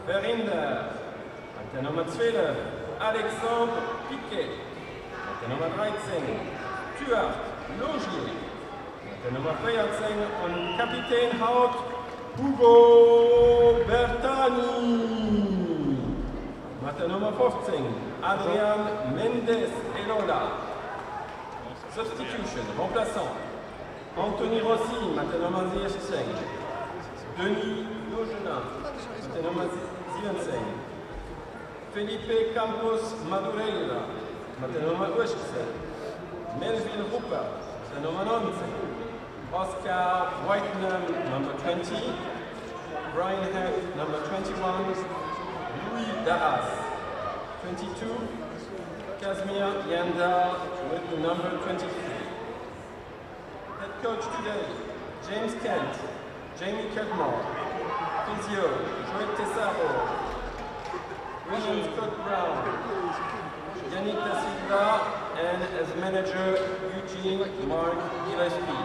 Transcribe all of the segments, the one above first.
Verinder. Mit der Nummer 12, Alexandre Piquet. Mit der Nummer 13, Stuart Logier. Mit der Nummer 14 und Kapitän Haut, Hugo Bertani. Mit der Nummer 15, Adrian Mendes Elola. Substitution, remplaçant. Anthony Rossi, mit der Nummer 16. Denis Logenin, mit der Nummer 17. Felipe Campos Madureira, mit der Nummer 18. Melvin Rupert, mit der Nummer 19. Oscar Whitenham, Number 20. Brian Heck, Number 21. Louis Darras, 22. Casimir Yanda with the number 23. Head coach today, James Kent, Jamie Cudmore. Physio, Joel Tessaro. William Scott Brown. Yannick Da Silva, and as manager, Eugene Mark Gillespie.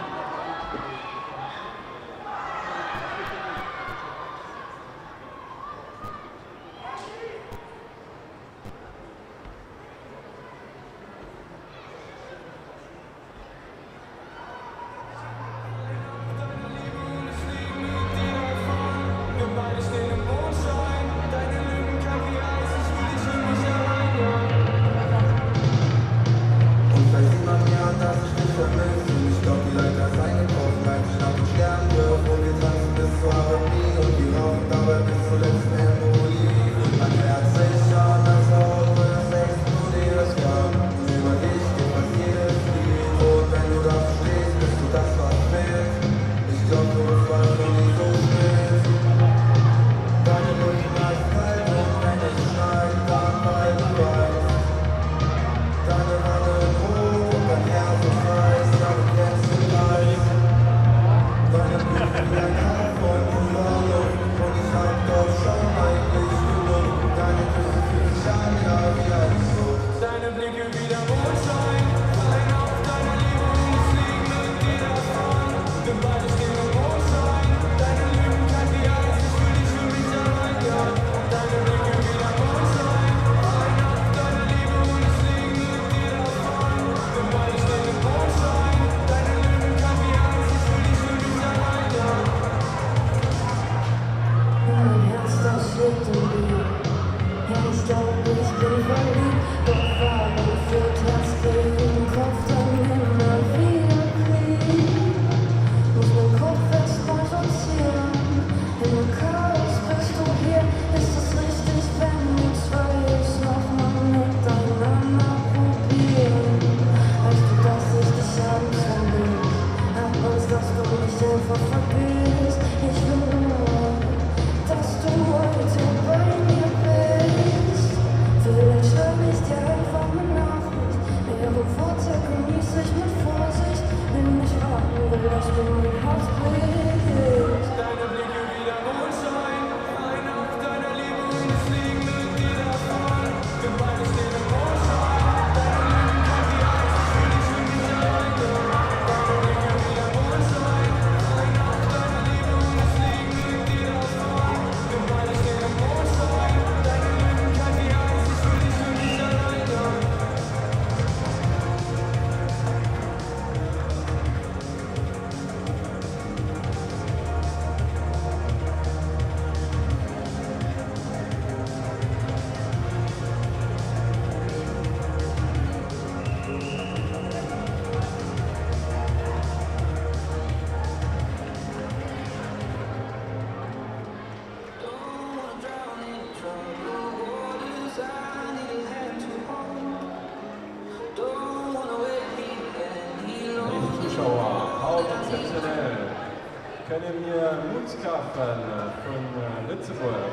Können wir Mutskaffen von Luxembourg.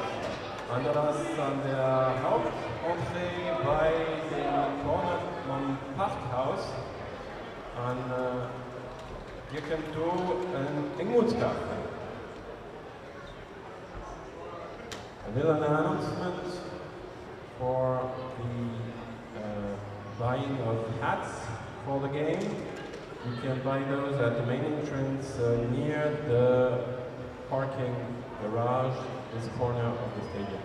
Anders an der Hauptentrée bei dem Corner vom Parkhaus. Und ihr könnt hier einen Mutskaffen. A little announcement for the buying of hats for the game. You can buy those at the main entrance near the parking garage, this corner of the stadium.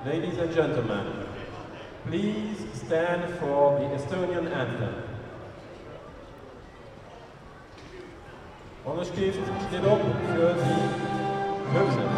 Ladies and gentlemen, please stand for the Estonian anthem. Onderschrift steht op für die Hymne.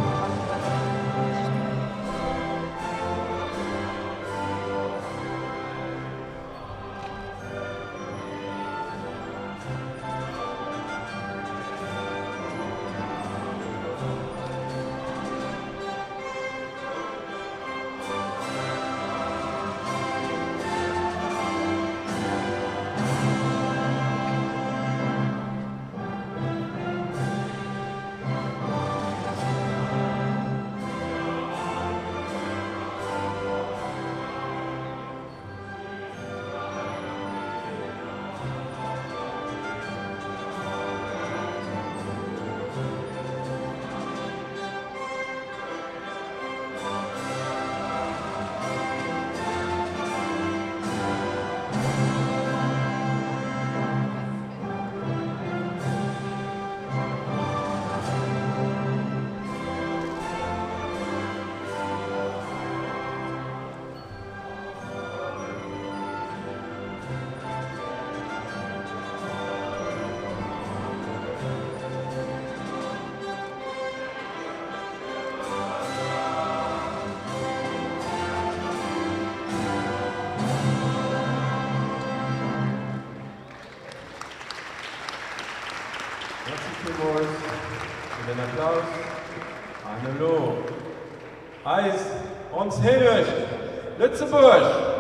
Mit einem Applaus an Hallo. Eis uns Hilbert, Luxembourg.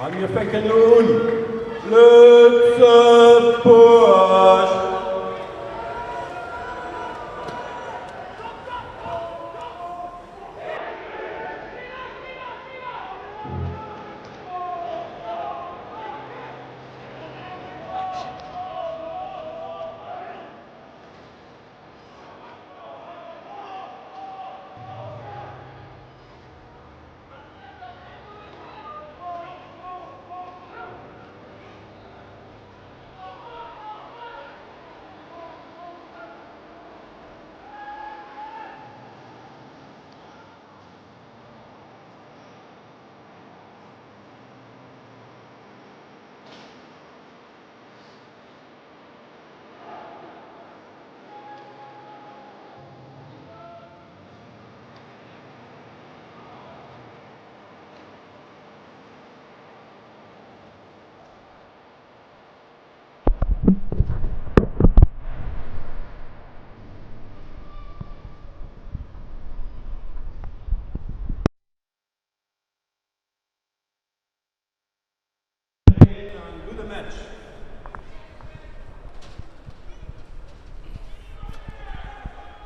On your second noon, Luxembourg.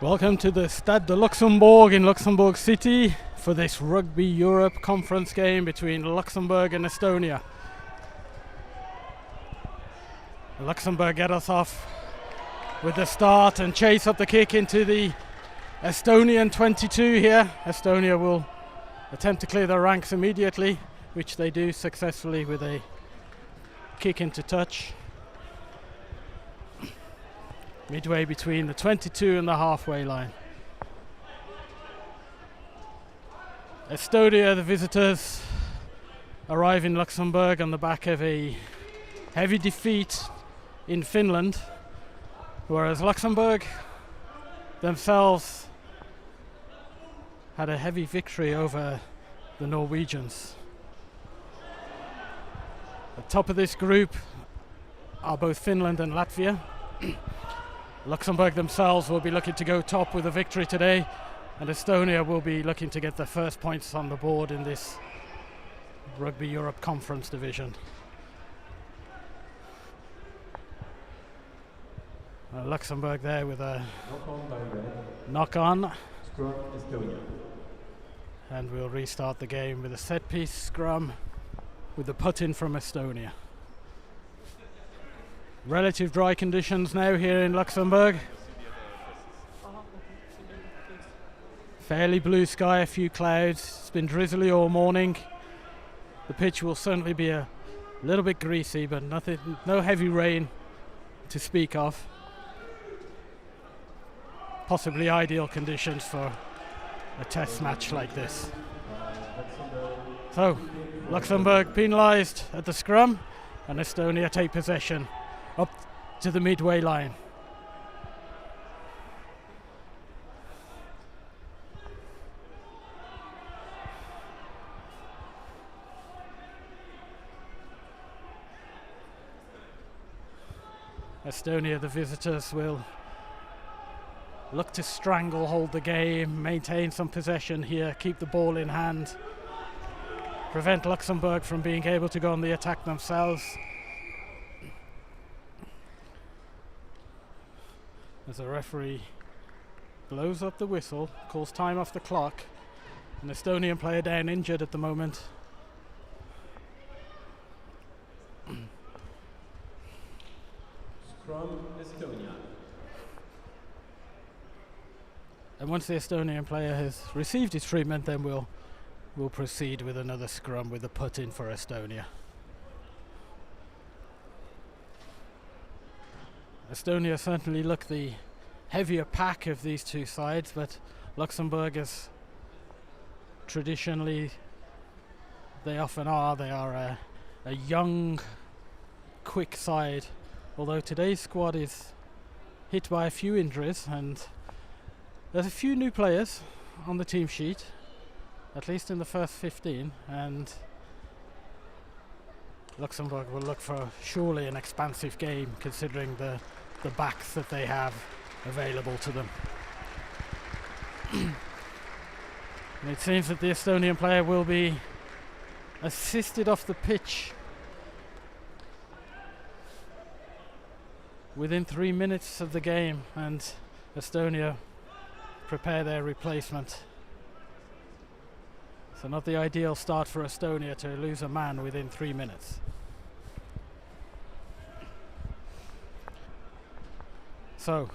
Welcome to the Stade de Luxembourg in Luxembourg City for this Rugby Europe conference game between Luxembourg and Estonia. Luxembourg get us off with the start and chase up the kick into the Estonian 22 here. Estonia will attempt to clear their ranks immediately, which they do successfully with a kick into touch. Midway between the 22 and the halfway line. Estonia, the visitors, arrive in Luxembourg on the back of a heavy defeat in Finland, whereas Luxembourg themselves had a heavy victory over the Norwegians. At the top of this group are both Finland and Latvia. Luxembourg themselves will be looking to go top with a victory today, and Estonia will be looking to get the first points on the board in this Rugby Europe Conference division. Luxembourg there with a knock on. Scrum Estonia. And we'll restart the game with a set piece scrum with the put in from Estonia. Relative dry conditions now here in Luxembourg. Fairly blue sky, a few clouds. It's been drizzly all morning. The pitch will certainly be a little bit greasy, but no heavy rain to speak of. Possibly ideal conditions for a test match like this. So, Luxembourg penalised at the scrum, and Estonia take possession up to the midway line. Estonia, the visitors, will look to hold the game, maintain some possession here, keep the ball in hand, prevent Luxembourg from being able to go on the attack themselves. As the referee blows up the whistle, calls time off the clock, an Estonian player down injured at the moment. Scrum Estonia. And once the Estonian player has received his treatment, then we'll proceed with another scrum with a put in for Estonia. Estonia certainly look the heavier pack of these two sides, but Luxembourg is traditionally, they often are, they are a young, quick side, although today's squad is hit by a few injuries, and there's a few new players on the team sheet, at least in the first 15, and Luxembourg will look for surely an expansive game considering the backs that they have available to them. And it seems that the Estonian player will be assisted off the pitch within 3 minutes of the game, and Estonia prepare their replacement. So not the ideal start for Estonia to lose a man within 3 minutes. So,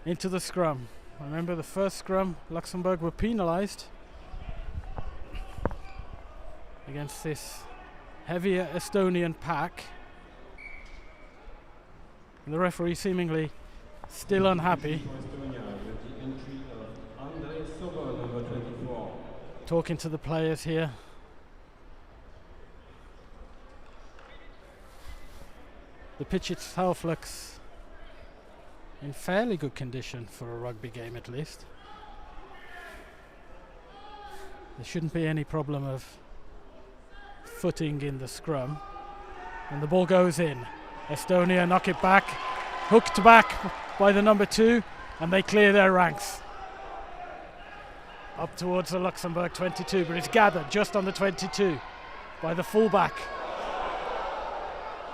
into the scrum. Remember the first scrum, Luxembourg were penalised against this heavier Estonian pack. And the referee seemingly still unhappy. Talking to the players here. The pitch itself looks in fairly good condition for a rugby game, at least. There shouldn't be any problem of footing in the scrum. And the ball goes in. Estonia knock it back, hooked back by the number 2, and they clear their ranks. Up towards the Luxembourg 22, but it's gathered just on the 22 by the fullback.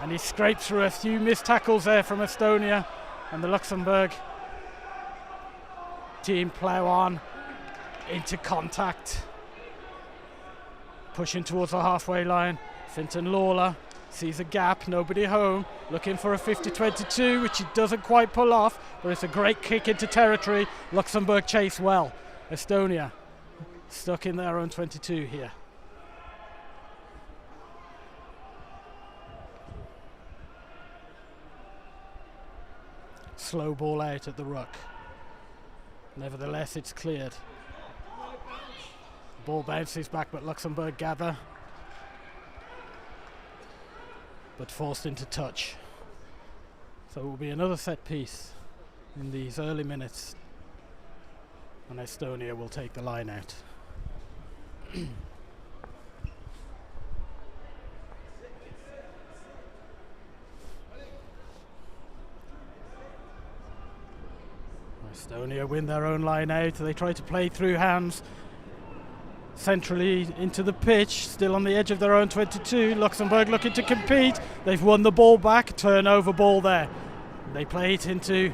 And he scrapes through a few missed tackles there from Estonia, and the Luxembourg team plough on into contact. Pushing towards the halfway line. Fintan Lawler sees a gap, nobody home, looking for a 50-22, which he doesn't quite pull off, but it's a great kick into territory. Luxembourg chase well. Estonia stuck in their own 22 here. Slow ball out at the ruck. Nevertheless, it's cleared. Ball bounces back, but Luxembourg gather. But forced into touch. So it will be another set piece in these early minutes. And Estonia will take the line out. Estonia win their own line out. They try to play through hands centrally into the pitch, still on the edge of their own 22. Luxembourg looking to compete. They've won the ball back, turnover ball there. They play it into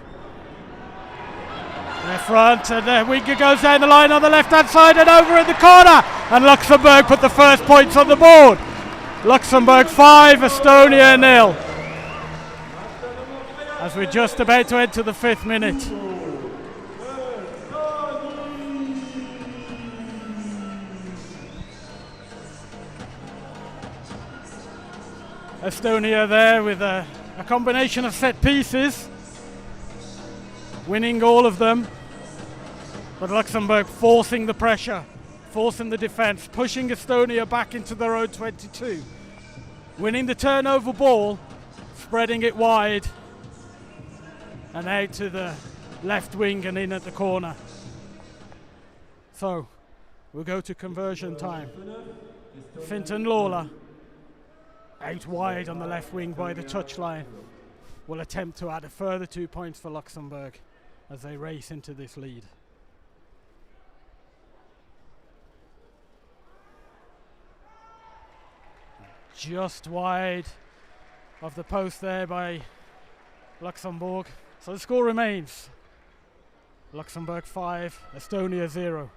their front, and the winger goes down the line on the left hand side and over in the corner, and Luxembourg put the first points on the board. Luxembourg 5, Estonia 0. As we're just about to enter the 5th minute. Estonia there with a combination of set pieces, winning all of them, but Luxembourg forcing the pressure, forcing the defence, pushing Estonia back into their own 22, winning the turnover ball, spreading it wide and out to the left wing and in at the corner. So we'll go to conversion time. Fintan Lawler, out wide on the left wing by the touchline, will attempt to add a further 2 points for Luxembourg as they race into this lead. Just wide of the post there by Luxembourg. So the score remains Luxembourg 5, Estonia 0.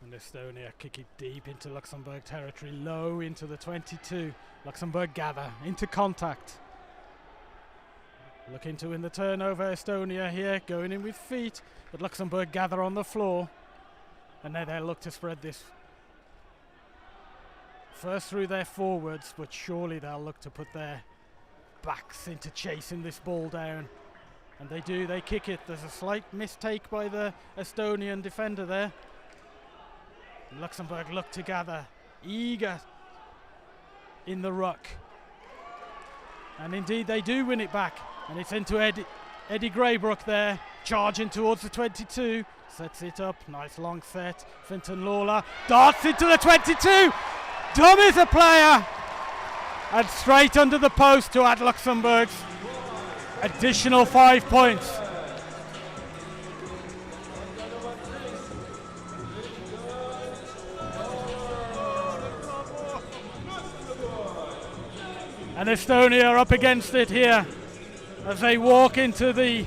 And Estonia kick it deep into Luxembourg territory, low into the 22. Luxembourg gather into contact. Looking to win the turnover, Estonia here, going in with feet, but Luxembourg gather on the floor. And now they'll look to spread this first through their forwards, but surely they'll look to put their backs into chasing this ball down. And they do, they kick it. There's a slight mistake by the Estonian defender there. Luxembourg look to gather, eager in the ruck. And indeed they do win it back. And it's into Eddie Greybrook there, charging towards the 22. Sets it up, nice long set. Fintan Lawler darts into the 22. Dummies a player. And straight under the post to add Luxembourg's additional 5 points. And Estonia are up against it here as they walk into the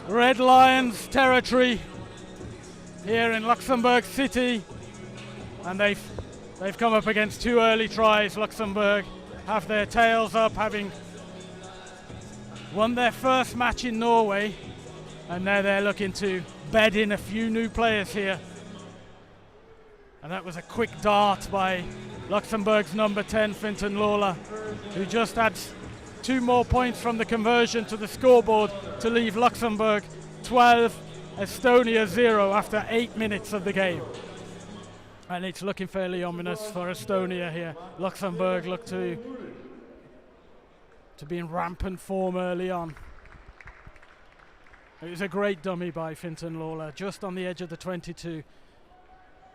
Red Lions territory here in Luxembourg City. And they've come up against 2 early tries. Luxembourg have their tails up, having won their first match in Norway, and now they're looking to bed in a few new players here. And that was a quick dart by Luxembourg's number 10, Fintan Lawler, who just adds 2 more points from the conversion to the scoreboard to leave Luxembourg 12, Estonia 0 after 8 minutes of the game. And it's looking fairly ominous for Estonia here. Luxembourg look to be in rampant form early on. It was a great dummy by Fintan Lawler, just on the edge of the 22.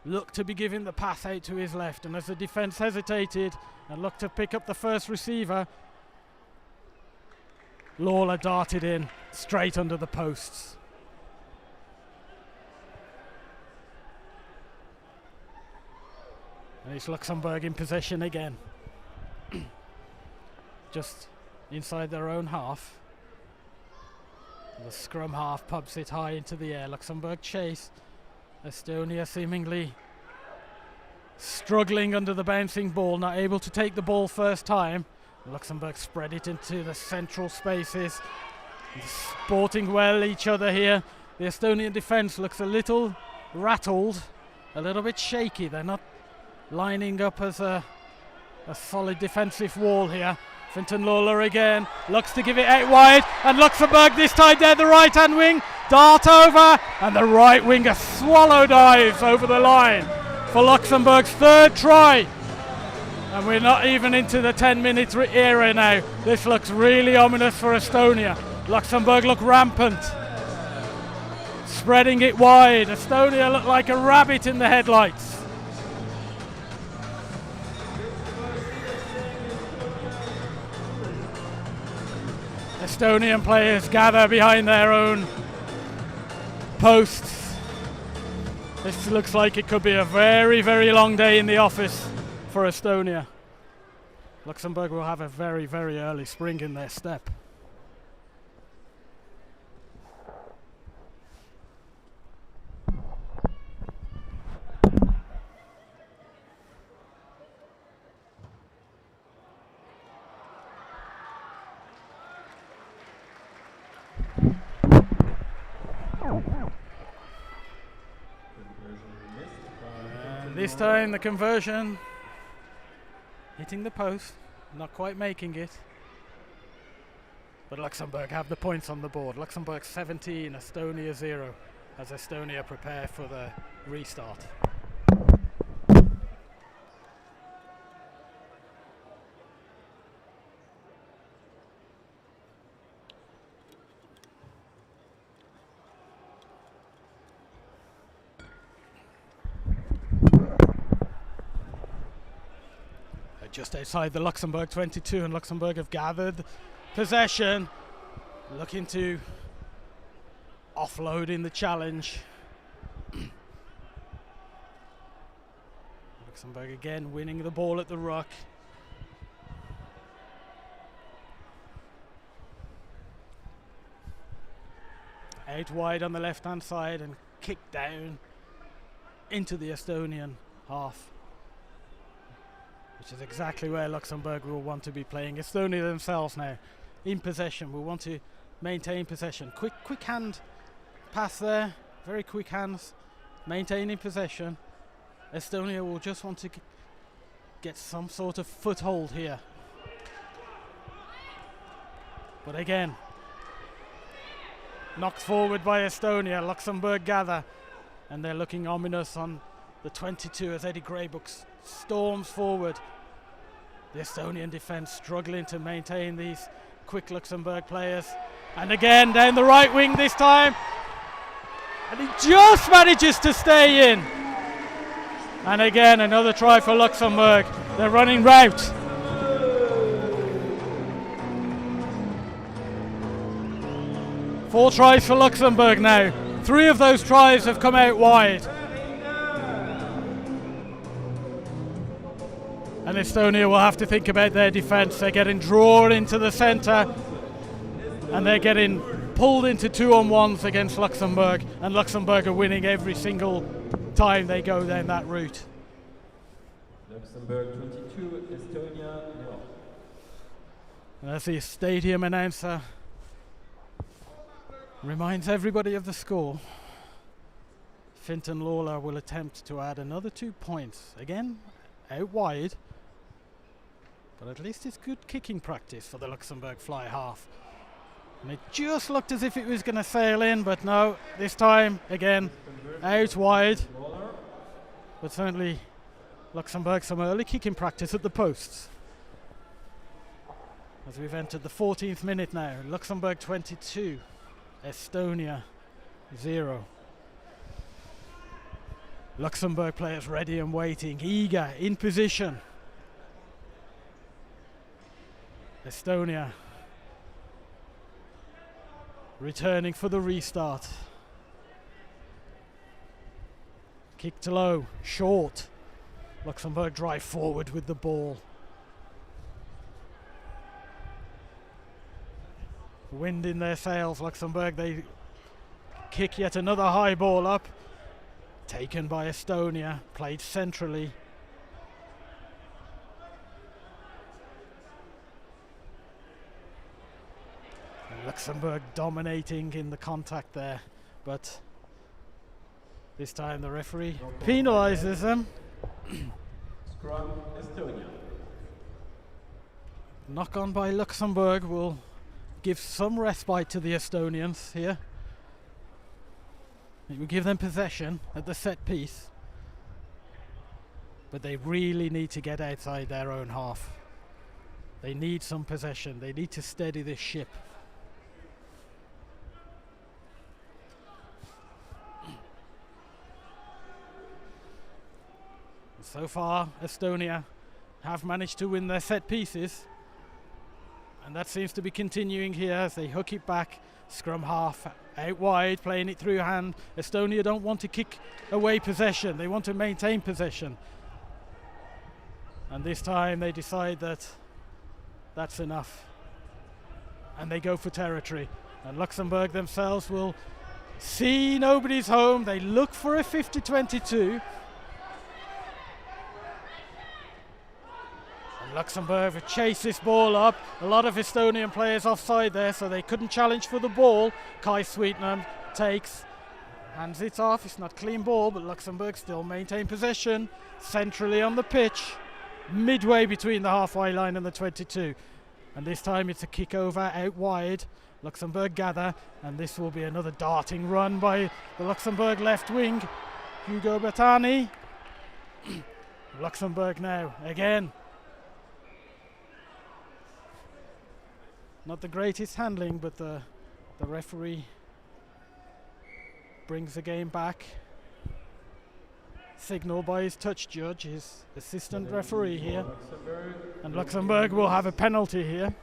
Looked to be giving the pass out to his left, and as the defence hesitated and looked to pick up the first receiver, Lawler darted in straight under the posts. And it's Luxembourg in possession again. Just inside their own half. The scrum half pumps it high into the air. Luxembourg chase. Estonia seemingly struggling under the bouncing ball, not able to take the ball first time. Luxembourg spread it into the central spaces, sporting well each other here. The Estonian defence looks a little rattled, a little bit shaky. They're not lining up as a solid defensive wall here. Fintan Lawler again looks to give it out wide, and Luxembourg this time down the right hand wing, dart over, and the right winger swallow dives over the line for Luxembourg's third try. And we're not even into the 10-minute era now. This looks really ominous for Estonia. Luxembourg look rampant, spreading it wide. Estonia look like a rabbit in the headlights. Estonian players gather behind their own posts. This looks like it could be a very, very long day in the office for Estonia. Luxembourg will have a very, very early spring in their step. And this time the conversion hitting the post, not quite making it. But Luxembourg have the points on the board. Luxembourg 17, Estonia 0, as Estonia prepare for the restart. Just outside the Luxembourg 22, and Luxembourg have gathered possession, looking to offload in the challenge. Luxembourg again winning the ball at the ruck. Out wide on the left hand side and kicked down into the Estonian half, which is exactly where Luxembourg will want to be playing. Estonia themselves now in possession will want to maintain possession. Quick hand pass there, very quick hands, maintaining possession. Estonia will just want to get some sort of foothold here. But again, knocked forward by Estonia. Luxembourg gather, and they're looking ominous on the 22 as Eddie Greybook storms forward. The Estonian defence struggling to maintain these quick Luxembourg players. And again down the right wing this time. And he just manages to stay in. And again another try for Luxembourg. They're running route. Four tries for Luxembourg now. 3 of those tries have come out wide. And Estonia will have to think about their defence. They're getting drawn into the centre, and they're getting pulled into 2-on-1s against Luxembourg, and Luxembourg are winning every single time they go down that route. Luxembourg 22, Estonia 0. And as the stadium announcer reminds everybody of the score, Fintan Lawler will attempt to add another 2 points. Again, out wide. But at least it's good kicking practice for the Luxembourg fly half. And it just looked as if it was going to sail in, but no, this time, again, out wide. But certainly Luxembourg some early kicking practice at the posts. As we've entered the 14th minute now, Luxembourg 22, Estonia 0. Luxembourg players ready and waiting, eager, in position. returning for the restart. Kick to low, short. Luxembourg drive forward with the ball. Wind in their sails, Luxembourg, they kick yet another high ball up. Taken by Estonia, played centrally. Luxembourg dominating in the contact there, but this time the referee penalises them. Scrum Estonia. Knock on by Luxembourg will give some respite to the Estonians here. It will give them possession at the set piece, but they really need to get outside their own half. They need some possession. They need to steady this ship. So far, Estonia have managed to win their set pieces, and that seems to be continuing here as they hook it back. Scrum half out wide, playing it through hand. Estonia don't want to kick away possession, they want to maintain possession. And this time they decide that that's enough, and they go for territory. And Luxembourg themselves will see nobody's home. They look for a 50-22. Luxembourg chase this ball up. A lot of Estonian players offside there, so they couldn't challenge for the ball. Kai Sweetnam takes, hands it off. It's not clean ball, but Luxembourg still maintain possession centrally on the pitch, midway between the halfway line and the 22. And this time it's a kick over out wide. Luxembourg gather, and this will be another darting run by the Luxembourg left wing, Hugo Bertani. Luxembourg now again. Not the greatest handling, but the referee brings the game back. Signal by his touch judge, his assistant referee here. And Luxembourg will have a penalty here.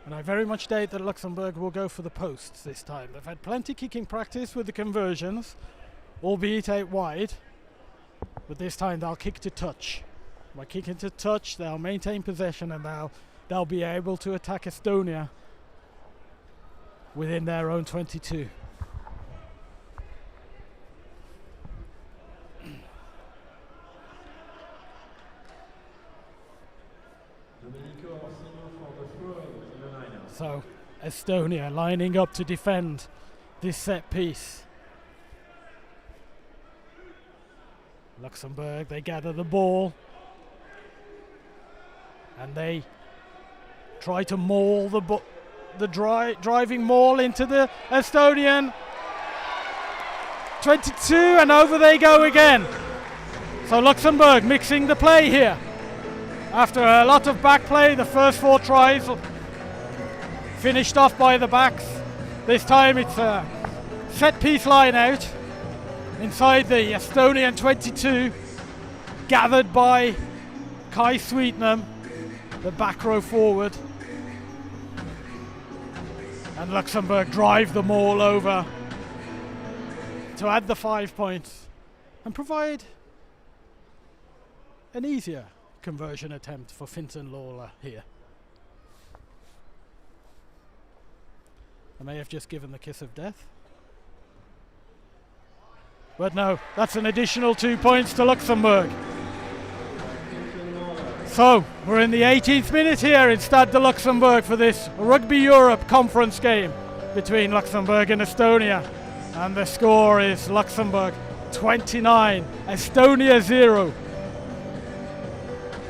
And I very much doubt that Luxembourg will go for the posts this time. They've had plenty kicking practice with the conversions, albeit out wide, but this time they'll kick to touch. By kicking to touch, they'll maintain possession, and they'll be able to attack Estonia within their own 22. So Estonia lining up to defend this set piece. Luxembourg, they gather the ball, and they try to maul the driving maul into the Estonian 22, and over they go again. So Luxembourg mixing the play here. After a lot of back play, the first 4 tries finished off by the backs. This time it's a set piece line out inside the Estonian 22, gathered by Kai Sweetnam, the back row forward, and Luxembourg drive them all over to add the 5 points and provide an easier conversion attempt for Fintan Lawler here. I may have just given the kiss of death, but no, that's an additional 2 points to Luxembourg. So, we're in the 18th minute here in Stade de Luxembourg for this Rugby Europe conference game between Luxembourg and Estonia. And the score is Luxembourg 29, Estonia 0.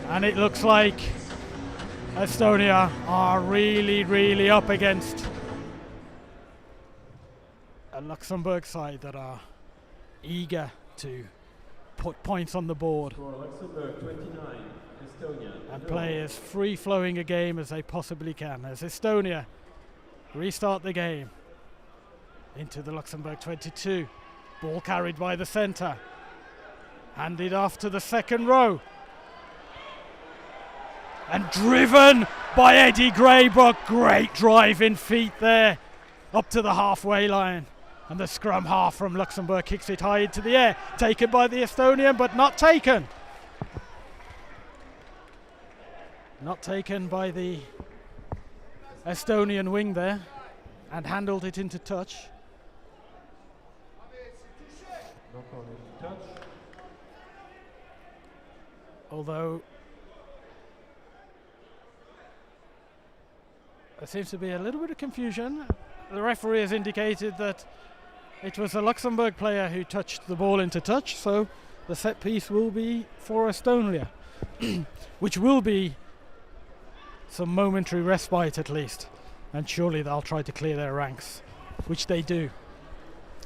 And it looks like Estonia are really up against a Luxembourg side that are eager to put points on the board. For Luxembourg 29. Estonia, and play as free-flowing a game as they possibly can, as Estonia restart the game into the Luxembourg 22. Ball carried by the centre, handed off to the second row. And driven by Eddie Greybrook. Great driving feet there up to the halfway line. And the scrum half from Luxembourg kicks it high into the air. Taken by the Estonian, but not taken. Not taken by the Estonian wing there. And handled it into touch. Although there seems to be a little bit of confusion. The referee has indicated that it was a Luxembourg player who touched the ball into touch, so the set piece will be for Estonia, which will be some momentary respite at least, and surely they'll try to clear their ranks, which they do,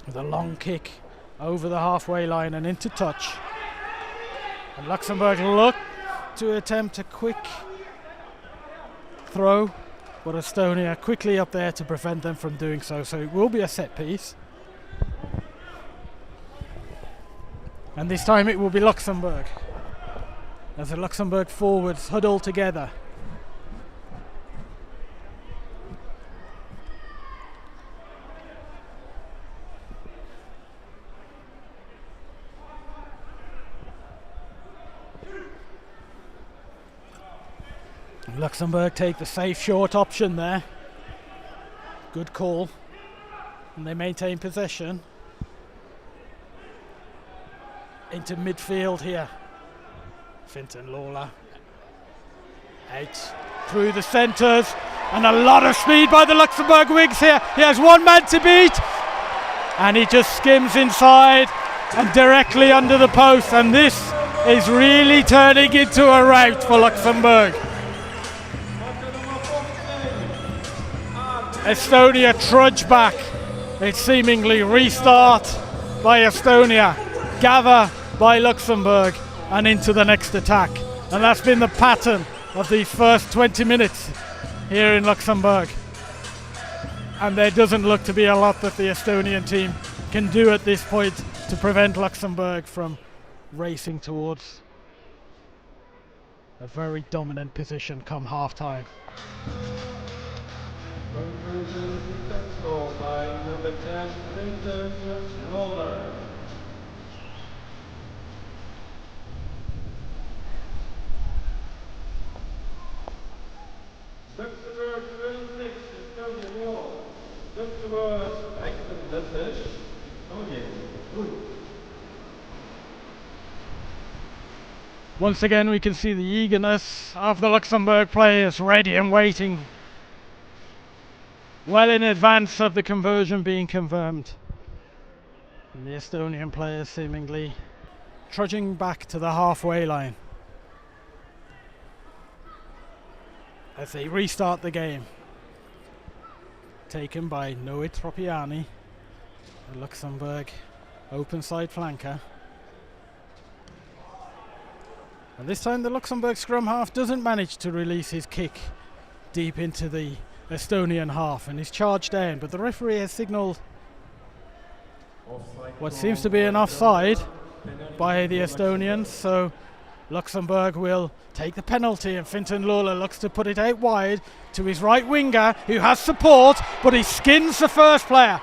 with a long kick over the halfway line and into touch. And Luxembourg look to attempt a quick throw, but Estonia quickly up there to prevent them from doing so. So it will be a set piece. And this time it will be Luxembourg, as the Luxembourg forwards huddle together. Luxembourg take the safe short option there. Good call. And they maintain possession. Into midfield here. Fintan Lawler. Out through the centres. And a lot of speed by the Luxembourg wings here. He has one man to beat. And he just skims inside and directly under the post. And this is really turning into a rout for Luxembourg. Estonia trudge back. It's seemingly restart by Estonia, gather by Luxembourg, and into the next attack. And that's been the pattern of these first 20 minutes here in Luxembourg. And there doesn't look to be a lot that the Estonian team can do at this point to prevent Luxembourg from racing towards a very dominant position come half-time. By number 10, Fintan Lawler. Luxembourg 26, Estonia 0. Luxembourg, excellent. Estonia, good. Once again we can see the eagerness of the Luxembourg players, ready and waiting, well in advance of the conversion being confirmed. And the Estonian players seemingly trudging back to the halfway line as they restart the game. Taken by Noit Tropiani, the Luxembourg open side flanker. And this time the Luxembourg scrum half doesn't manage to release his kick deep into the Estonian half, and he's charged down, but the referee has signalled what seems to be an offside by the Estonians, so Luxembourg will take the penalty, and Fintan Lawler looks to put it out wide to his right winger, who has support, but he skins the first player.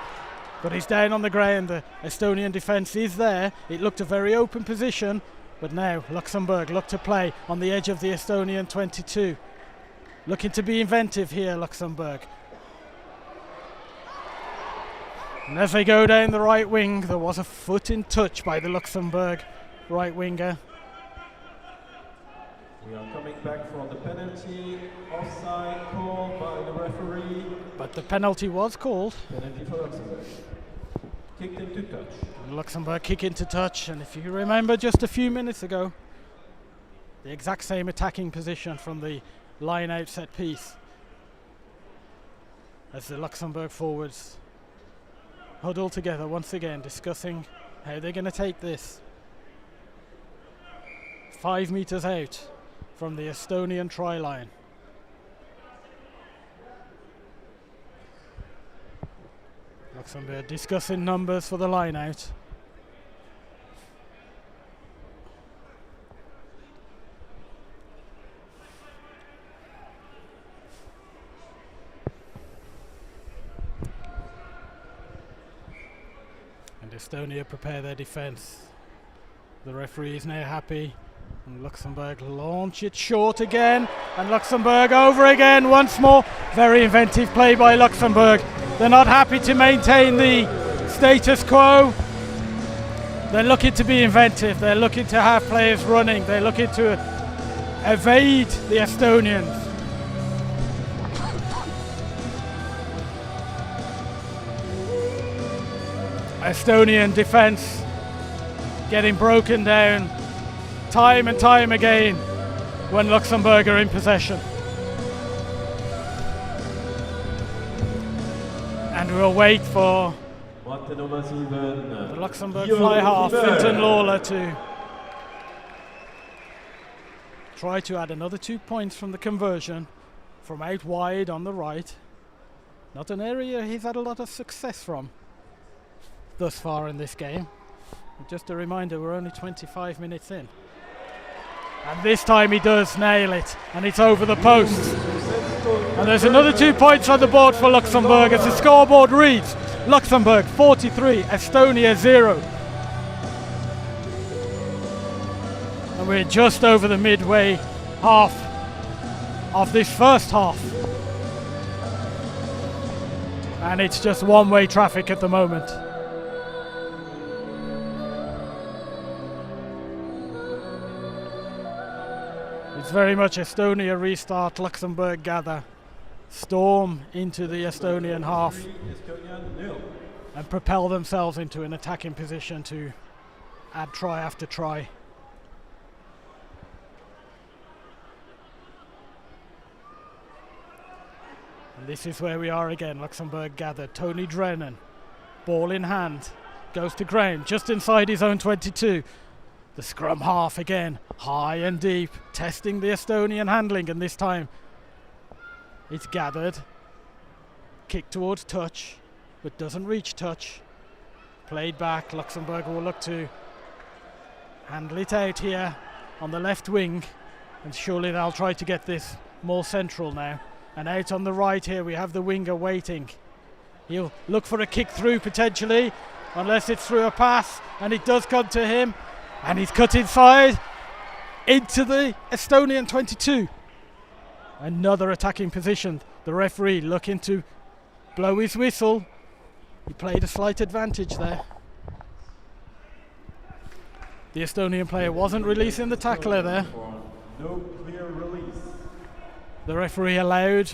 But he's down on the ground. The Estonian defence is there. It looked a very open position, but now Luxembourg look to play on the edge of the Estonian 22. Looking to be inventive here, Luxembourg. And as they go down the right wing, there was a foot in touch by the Luxembourg right winger. We are coming back from the penalty. Offside call by the referee. But the penalty was called. Penalty for Luxembourg. Kicked into touch. And Luxembourg kick into touch, and if you remember just a few minutes ago, the exact same attacking position from the line out set piece as the Luxembourg forwards huddle together once again, discussing how they're going to take this. 5 meters out from the Estonian try line. Luxembourg discussing numbers for the line out. Estonia prepare their defence. The referee is now happy. And Luxembourg launch it short again. And Luxembourg over again once more. Very inventive play by Luxembourg. They're not happy to maintain the status quo. They're looking to be inventive. They're looking to have players running. They're looking to evade the Estonians. Estonian defence getting broken down time and time again when Luxembourg are in possession. And we'll wait for the Luxembourg fly half, Fintan Lawler, to try to add another 2 points from the conversion from out wide on the right. Not an area he's had a lot of success from thus far in this game. Just a reminder, we're only 25 minutes in. And this time he does nail it, and it's over the post. And there's another 2 points on the board for Luxembourg as the scoreboard reads Luxembourg 43, Estonia 0. And we're just over the midway half of this first half. And it's just one-way traffic at the moment. It's very much Estonia restart, Luxembourg gather, storm into the Estonian half and propel themselves into an attacking position to add try after try. And this is where we are again, Luxembourg gathered. Tony Drennan, ball in hand, goes to ground just inside his own 22. The scrum half again, high and deep, testing the Estonian handling, and this time it's gathered. Kick towards touch, but doesn't reach touch. Played back, Luxembourg will look to handle it out here on the left wing, and surely they'll try to get this more central now. And out on the right here we have the winger waiting. He'll look for a kick through potentially, unless it's through a pass, and it does come to him. And he's cut inside into the Estonian 22. Another attacking position. The referee looking to blow his whistle. He played a slight advantage there. The Estonian player wasn't releasing the tackler there. No clear release. The referee allowed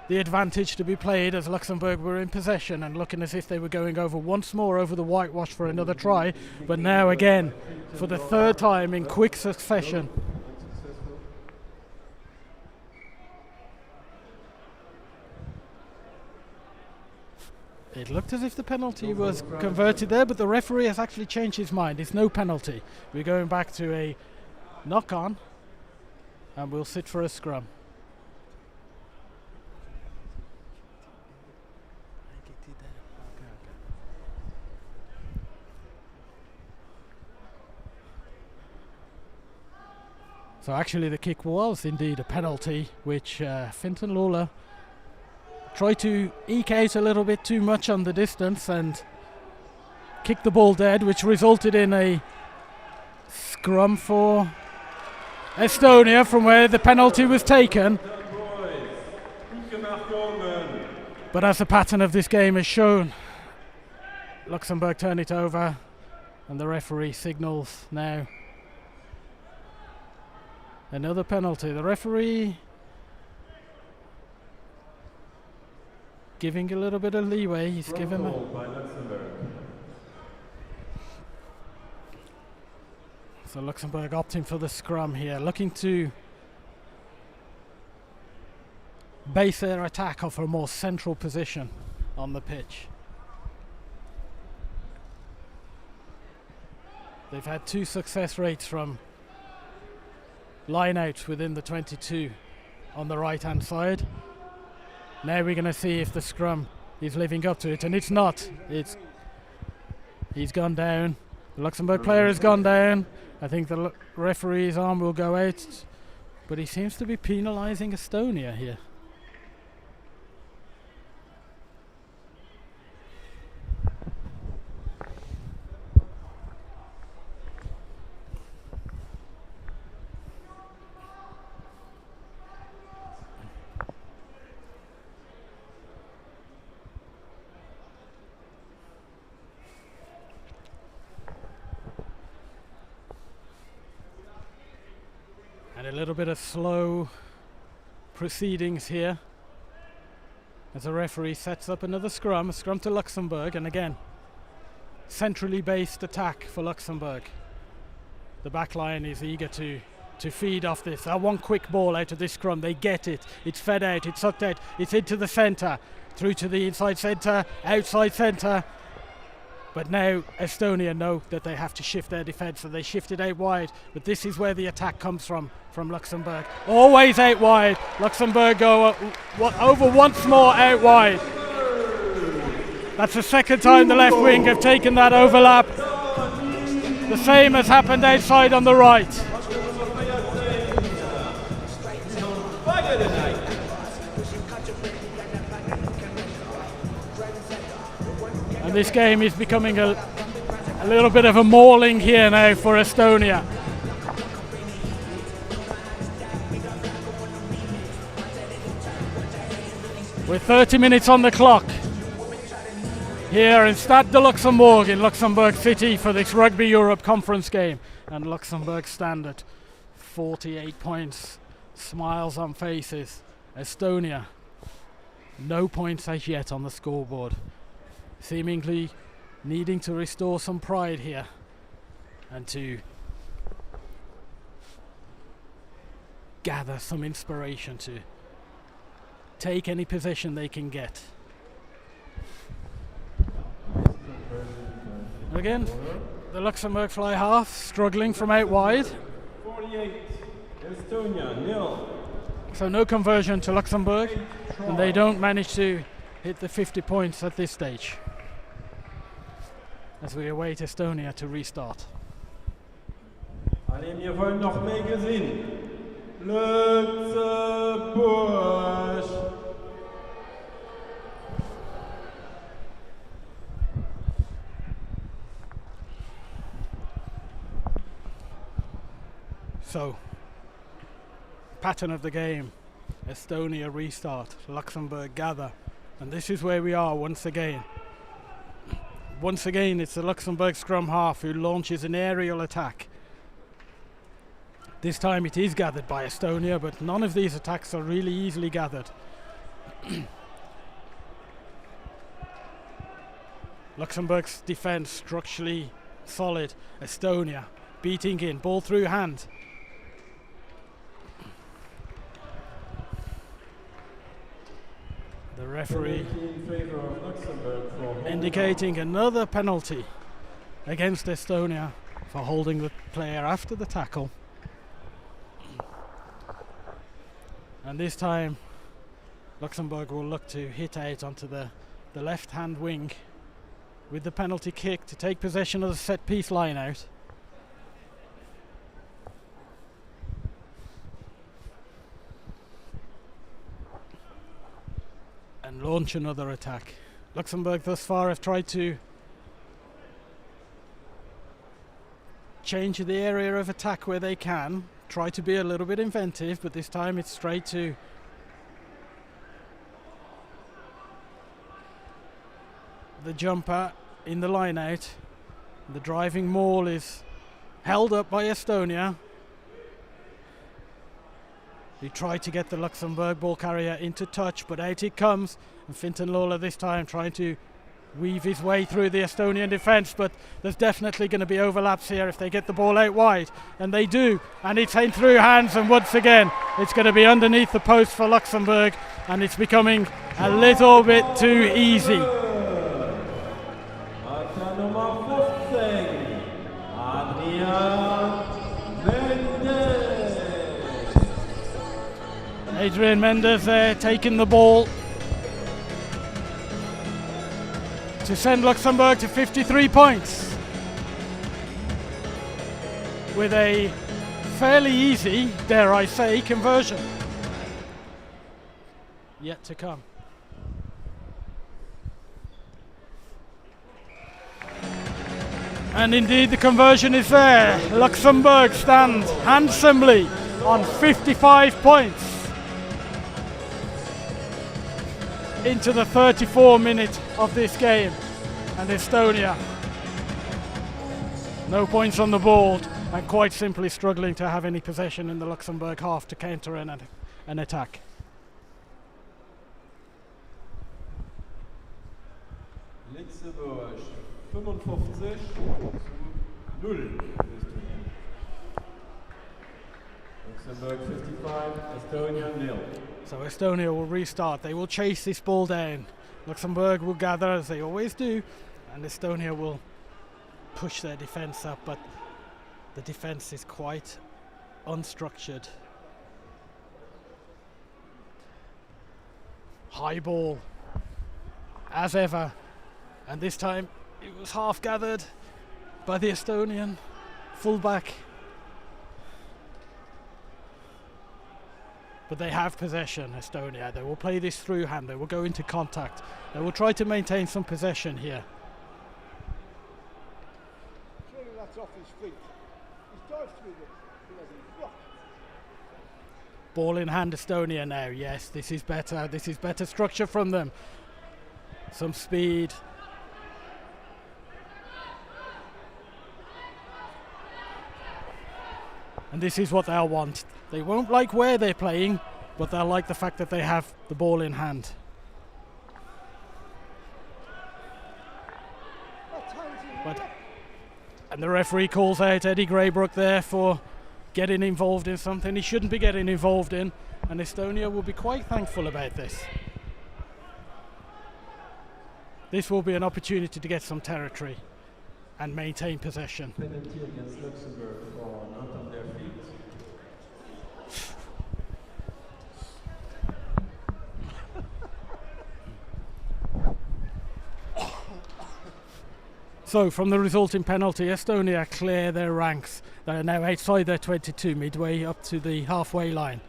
the advantage to be played as Luxembourg were in possession and looking as if they were going over once more over the whitewash for another try, but now again for the third time in quick succession. It looked as if the penalty was converted there, but the referee has actually changed his mind. It's no penalty. We're going back to a knock on and we'll sit for a scrum. So actually the kick was indeed a penalty, which Fintan Lawler tried to eke out a little bit too much on the distance and kicked the ball dead, which resulted in a scrum for Estonia from where the penalty was taken. But as the pattern of this game has shown, Luxembourg turn it over and the referee signals now another penalty. The referee giving a little bit of leeway. He's given so Luxembourg opting for the scrum here, looking to base their attack off a more central position on the pitch. They've had 2 success rates from line out within the 22 on the right hand side. Now we're going to see if the scrum is living up to it, and it's not. He's gone down. The Luxembourg player has gone down. I think the referee's arm will go out, but he seems to be penalising Estonia here. a little bit of slow proceedings here as the referee sets up another scrum, a scrum to Luxembourg, and again, centrally based attack for Luxembourg. The back line is eager to feed off this. One quick ball out of this scrum, they get it, it's fed out, it's sucked out, it's into the centre, through to the inside centre, outside centre. But now Estonia know that they have to shift their defence, so they shift it out wide. But this is where the attack comes from Luxembourg. Always out wide. Luxembourg go over once more out wide. That's the second time the left wing have taken that overlap. The same has happened outside on the right. And this game is becoming a little bit of a mauling here now for Estonia. With 30 minutes on the clock here in Stade de Luxembourg in Luxembourg City for this Rugby Europe Conference game. And Luxembourg standard 48 points, smiles on faces. Estonia, no points as yet on the scoreboard. Seemingly needing to restore some pride here and to gather some inspiration to take any possession they can get. Again, the Luxembourg fly half struggling from out wide. 48, Estonia, 0. So no conversion to Luxembourg, and they don't manage to hit the 50 points at this stage, as we await Estonia to restart. Allez, wir wollen noch mehr gesehen. Luxembourg. So, pattern of the game. Estonia restart, Luxembourg gather, and this is where we are once again. Once again, it's the Luxembourg scrum half who launches an aerial attack. This time it is gathered by Estonia, but none of these attacks are really easily gathered. Luxembourg's defence structurally solid. Estonia beating in, ball through hand. The referee indicating another penalty against Estonia for holding the player after the tackle. And this time Luxembourg will look to hit out onto the left hand wing with the penalty kick to take possession of the set piece line out. And launch another attack. Luxembourg thus far have tried to change the area of attack where they can, try to be a little bit inventive, but this time it's straight to the jumper in the line out. The driving maul is held up by Estonia. He tried to get the Luxembourg ball carrier into touch, but out it comes. And Fintan Lola this time trying to weave his way through the Estonian defence, but there's definitely going to be overlaps here if they get the ball out wide. And they do, and it's in through hands, and once again it's going to be underneath the post for Luxembourg, and it's becoming a little bit too easy. Adrian Mendes there taking the ball to send Luxembourg to 53 points with a fairly easy, dare I say, conversion yet to come. And indeed the conversion is there. Luxembourg stand handsomely on 55 points into the 34 minute of this game, and Estonia no points on the board. and quite simply struggling to have any possession in the Luxembourg half to counter an attack. Luxembourg 45 zu 0. Luxembourg 55, Estonia 0. So Estonia will restart. They will chase this ball down. Luxembourg will gather as they always do, and Estonia will push their defence up, but the defence is quite unstructured. High ball, as ever, and this time it was half gathered by the Estonian fullback. But they have possession, Estonia. They will play this through hand. They will go into contact. They will try to maintain some possession here. Surely that's off his feet. He's dived through them. He hasn't blocked. Ball in hand, Estonia now. Yes, this is better. This is better structure from them. Some speed. And this is what they'll want. They won't like where they're playing, but they'll like the fact that they have the ball in hand. And the referee calls out Eddie Greybrook there for getting involved in something he shouldn't be getting involved in, and Estonia will be quite thankful about this. This will be an opportunity to get some territory and maintain possession. Penalty against Luxembourg for not on their feet. So from the resulting penalty, Estonia clear their ranks. They are now outside their 22, midway up to the halfway line.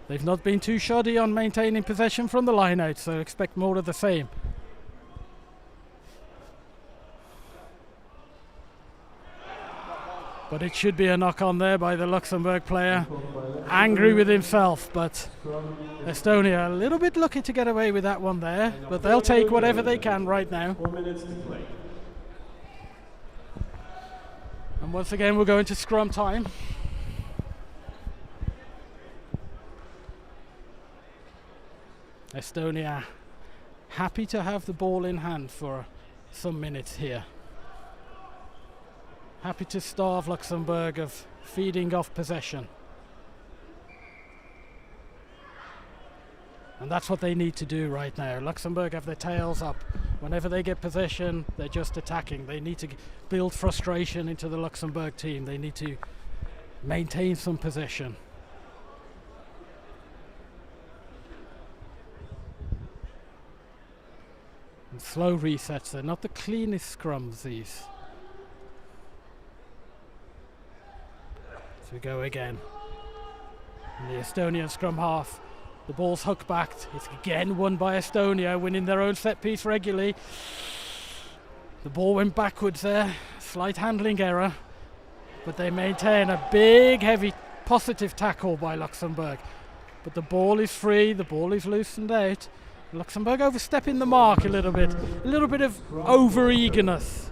They've not been too shoddy on maintaining possession from the line out, so expect more of the same. But it should be a knock on there by the Luxembourg player. Angry with himself, but Estonia a little bit lucky to get away with that one there. But they'll take whatever they can right now. 4 minutes to play. And once again we'll go into scrum time. Estonia happy to have the ball in hand for some minutes here. Happy to starve Luxembourg of feeding off possession. And that's what they need to do right now. Luxembourg have their tails up. Whenever they get possession, they're just attacking. They need to build frustration into the Luxembourg team. They need to maintain some possession. And slow resets. They're not the cleanest scrums, these. So we go again. And the Estonian scrum half. The ball's hooked back. It's again won by Estonia, winning their own set piece regularly. The ball went backwards there. Slight handling error. But they maintain a big, heavy, positive tackle by Luxembourg. But the ball is free. The ball is loosened out. Luxembourg overstepping the mark a little bit. A little bit of over-eagerness.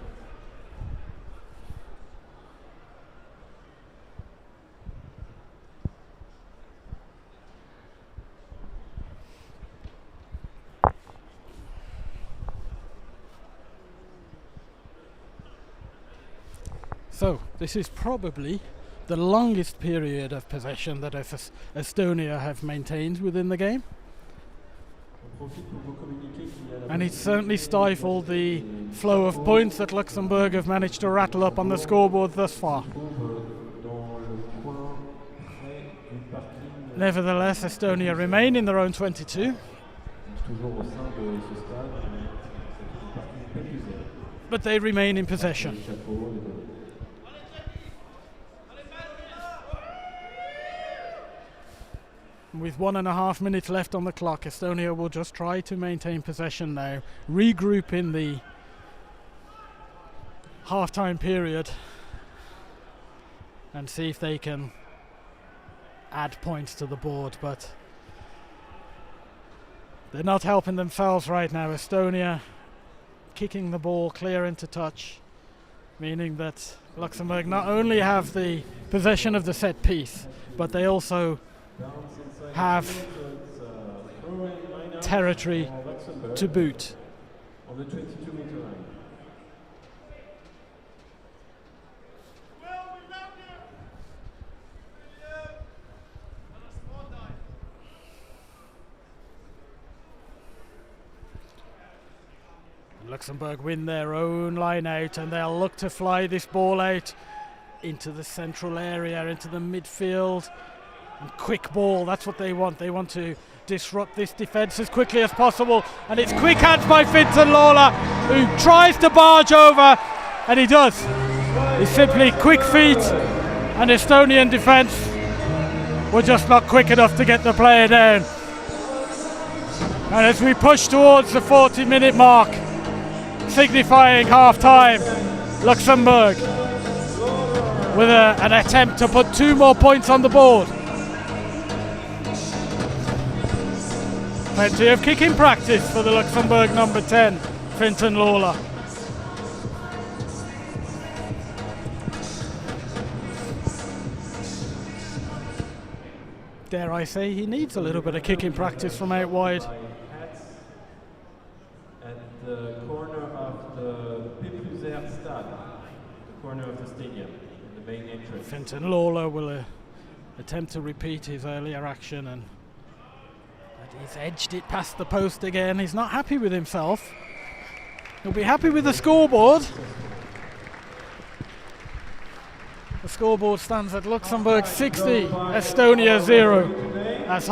So, this is probably the longest period of possession that Estonia have maintained within the game. And it's certainly stifled the flow of points that Luxembourg have managed to rattle up on the scoreboard thus far. Nevertheless, Estonia remain in their own 22. But they remain in possession. With 1.5 minutes left on the clock, Estonia will just try to maintain possession now, regroup in the half-time period and see if they can add points to the board, but they're not helping themselves right now. Estonia kicking the ball clear into touch, meaning that Luxembourg not only have the possession of the set piece, but they also have territory to boot. On the 22-meter line. Luxembourg win their own line out, and they'll look to fly this ball out into the central area, into the midfield. And quick ball, that's what they want. They want to disrupt this defence as quickly as possible. And it's quick hands by Fintan Lawler, who tries to barge over, and he does. He's simply quick feet, and Estonian defence were just not quick enough to get the player down. And as we push towards the 40-minute mark, signifying half-time, Luxembourg with an attempt to put 2 more points on the board. Plenty of kicking practice for the Luxembourg number 10, Fintan Lawler. Dare I say, he needs a little bit of kicking practice from out wide. At the corner of the Stade, the corner of the stadium, in the main entrance. Fintan Lawler will attempt to repeat his earlier action, and he's edged it past the post again. He's not happy with himself. He'll be happy with the scoreboard. The scoreboard stands at Luxembourg 60, Estonia 0. That's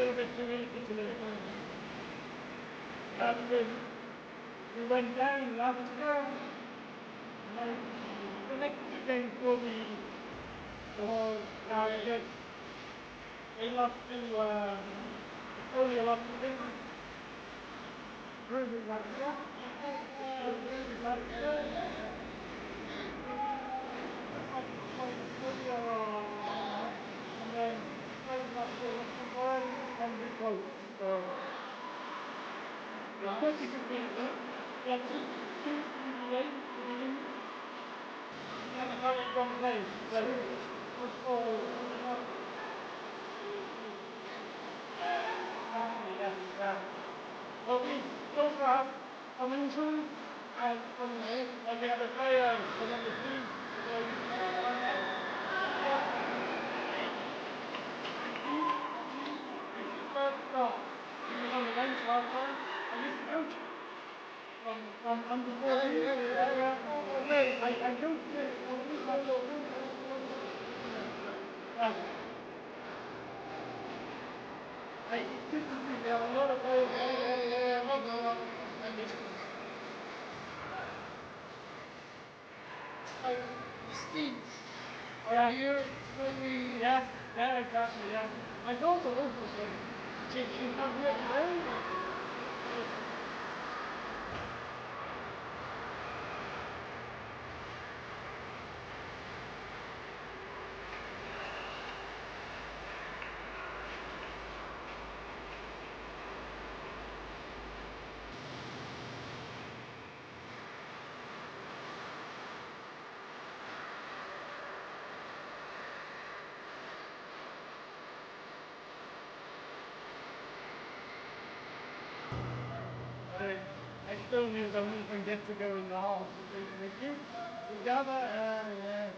little bit too easy to live. And we went down last year, and then the next two games will be the whole again. They lost to Estonia lost to them. Rugby last year. Rugby last year. Estonia, and then Stade lost to Luxembourg and we closed. So it's such a good game. We had two games to be in. And it's only one place. So first of all, Exactly, yeah. Well, we don't have coming through, and like the other players from the team, so you can run out. First stop. He was on the bench last time. I used to coach from under 14. I coached it. Yeah. It's good to see there are a lot of players Steve. Yeah, yeah, yeah, exactly, yeah. My daughter also plays. She's not here today. Estonia doesn't even get to go in the half. They keep together, yeah.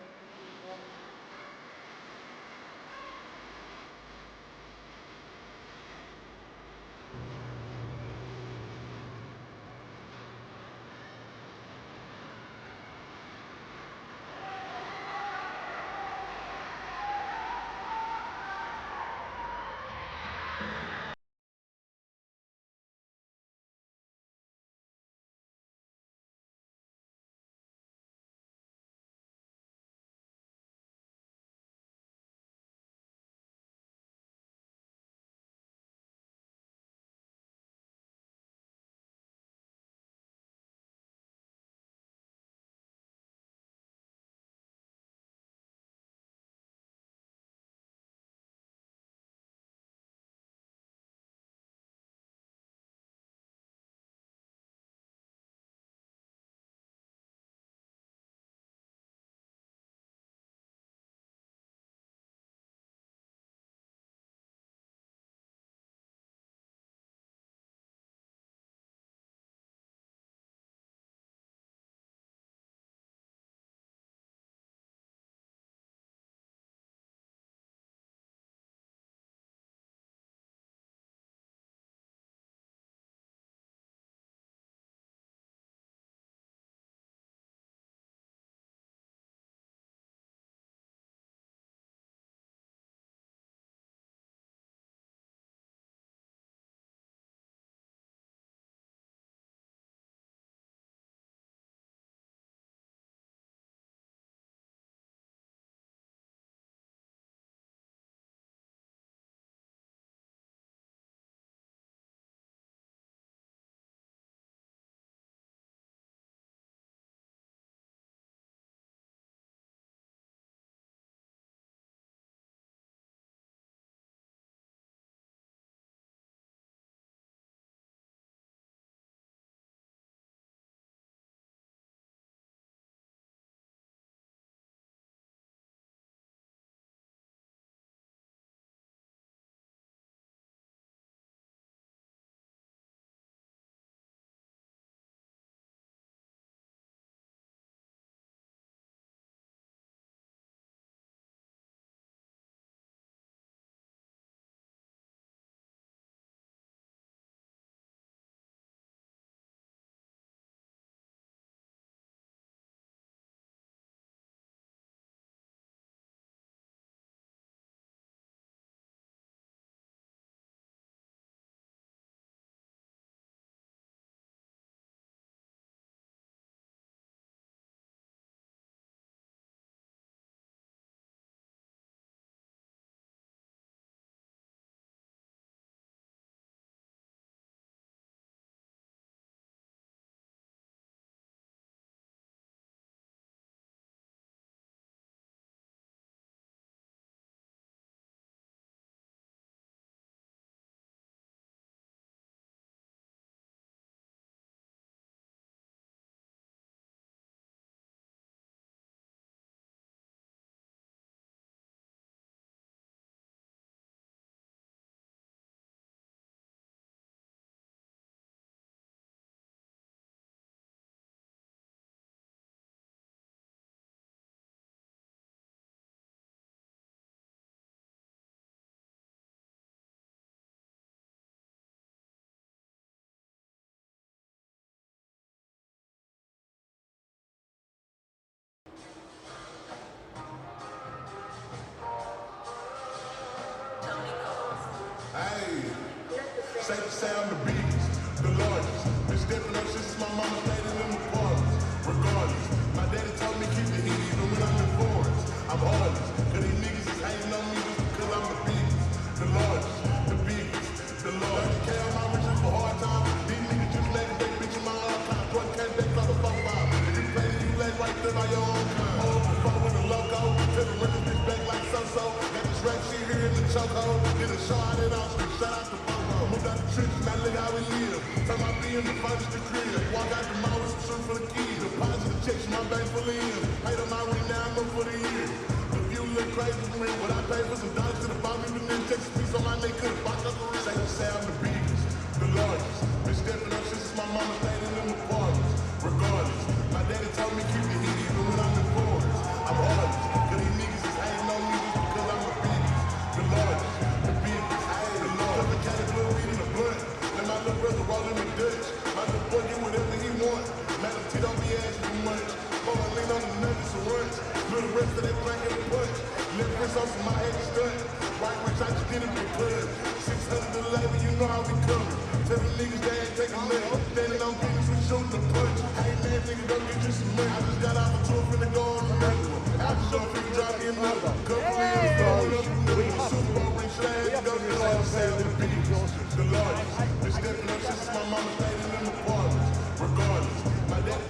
chokehold. Did a show out in Austin, shout out to Bobo. Moved out the trenches, now look how we live. Turn my B in the furnace to crib. Walk out the mall with some shoes for the kids. Deposit the checks, my bank full in. Paid on my rent, now I'm up for the year. The view look crazy for me, but I paid for some dollars to the bought me with them Texas piece on my neck, could've bought up the rest. Say I'm the biggest, the largest. Been stepping up since my mama stayed in them apartments. Regardless, my daddy told me keep the heat even when I'm in forwards. I'm honest, cause these niggas is hating on me just because I'm the biggest, the largest, the biggest, the largest. Cover catty blue weed in the blunt. Let my little brother roll in the Dutch. My little boy get whatever he want. Madam T don't be asking too much. Boy, I lean on the nuggets and runs. Little rest of that crack in the punch. Lip press on some my head stunt. Right rich, I just did it for the club. 600 to the label, you know how we coming. Tell the niggas they ain't taking nothing. Standing on business, we shooting the punch. Hey man, nigga, don't get you some money. I just got off a tour, finna go on another one. After show, finna drop me another. Couple years, throwing up the Super Bowl ring, slide, go to the same side of the biggest, the largest. Been stepping up since my mama stayed in them apartments. Regardless, my dad.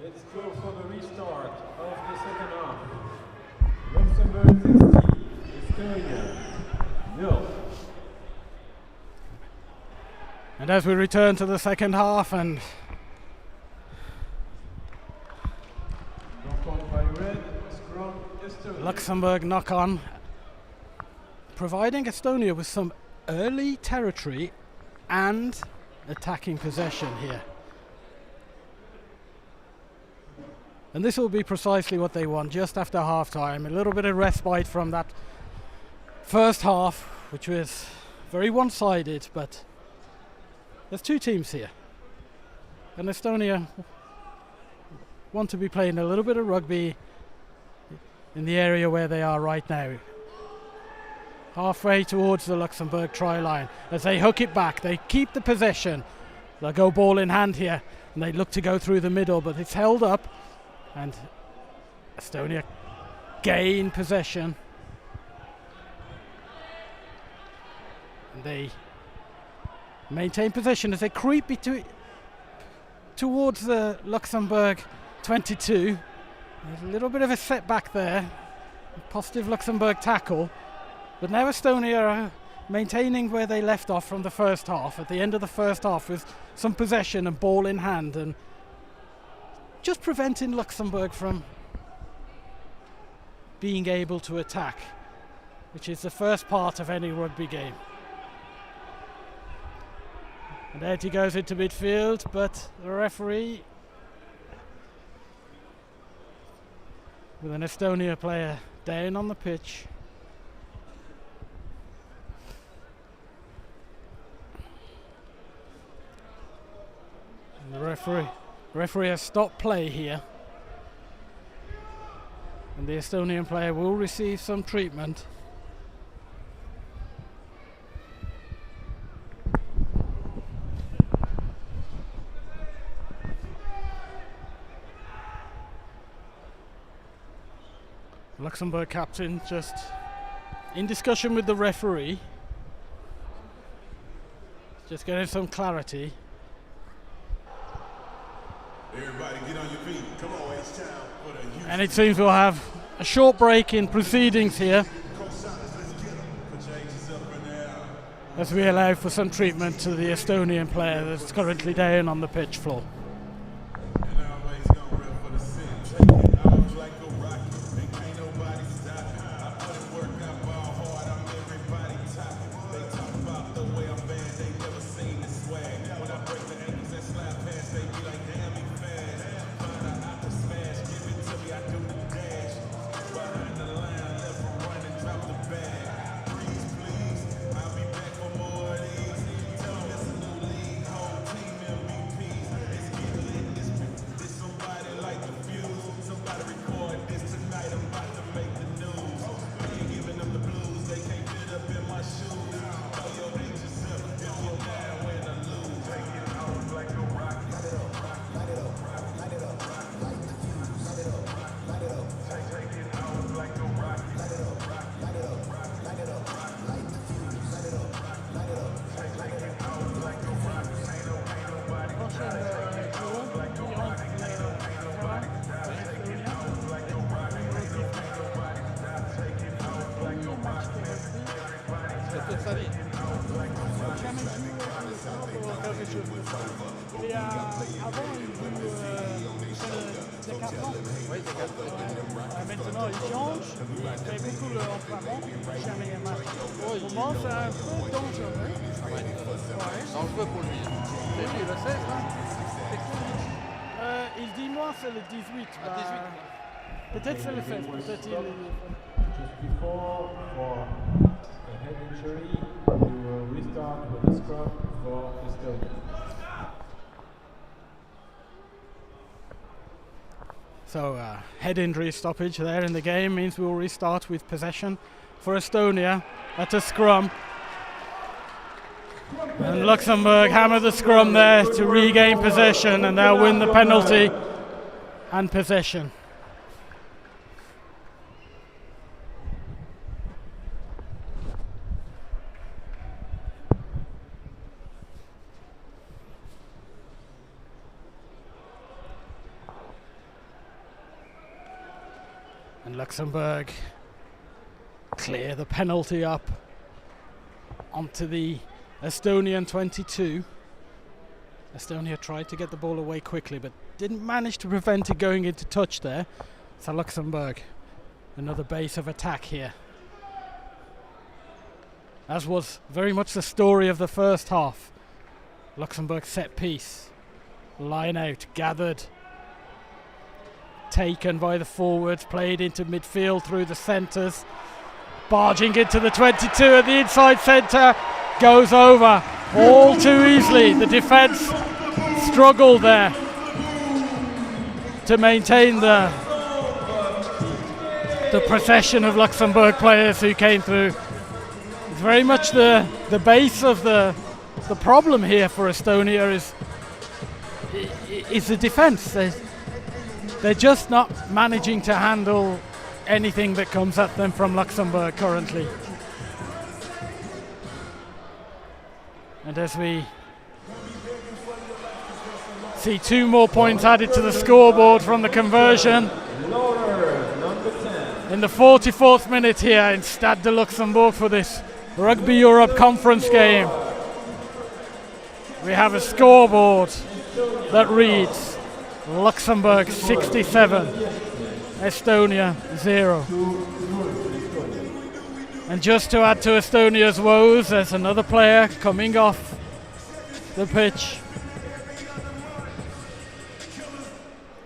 Let's go for the restart of the second half. Luxembourg 60, Estonia 0. And as we return to the second half, and Knock-on by red, scrum Estonia. Luxembourg knock on, providing Estonia with some early territory and attacking possession here. And this will be precisely what they want just after half time. A little bit of respite from that first half, which was very one-sided, but there's two teams here. And Estonia want to be playing a little bit of rugby in the area where they are right now. Halfway towards the Luxembourg try line. As they hook it back, they keep the possession. They'll go ball in hand here, and they look to go through the middle, but it's held up. And Estonia gain possession. And they maintain possession as they creep towards the Luxembourg 22. There's a little bit of a setback there. A positive Luxembourg tackle. But now Estonia are maintaining where they left off from the first half. At the end of the first half with some possession and ball in hand, and just preventing Luxembourg from being able to attack, which is the first part of any rugby game. And Eddie goes into midfield, but the referee, with an Estonia player down on the pitch, and the referee has stopped play here, and the Estonian player will receive some treatment. Luxembourg captain just in discussion with the referee, just getting some clarity. Everybody get on your feet. Come on, it's time for the And it seems we'll have a short break in proceedings here as we allow for some treatment to the Estonian player that's currently down on the pitch floor. Stade. Jamais joué au quelque chose. Et avant, il faisait 4 ans. Oui, c'est quatre. Maintenant, il change. Il fait beaucoup d'entraînement. Jamais un match. Pour moi, c'est un peu dangereux. Ça va être dangereux pour lui. C'est lui, le 16, là. C'est qui? Il dit moi, c'est le 18. Ah, 18. Peut-être c'est le 16. Peut-être il Just before, for a head injury, we will restart with a scrum for Estonia. So head injury stoppage there in the game means we'll restart with possession for Estonia at a scrum. And Luxembourg hammer the scrum there to regain possession, and they'll win the penalty and possession. And Luxembourg clear the penalty up onto the Estonian 22. Estonia tried to get the ball away quickly, but didn't manage to prevent it going into touch there. So Luxembourg, another base of attack here. As was very much the story of the first half. Luxembourg set piece, line out, gathered, taken by the forwards, played into midfield through the centres, barging into the 22 at the inside centre, goes over all too easily. The defence struggled there to maintain the procession of Luxembourg players who came through. It's very much the base of the problem here for Estonia is the defence. They're just not managing to handle anything that comes at them from Luxembourg currently. And as we see 2 more points added to the scoreboard from the conversion in the 44th minute here in Stade de Luxembourg for this Rugby Europe Conference game, we have a scoreboard that reads Luxembourg 67, Estonia 0. And just to add to Estonia's woes, there's another player coming off the pitch.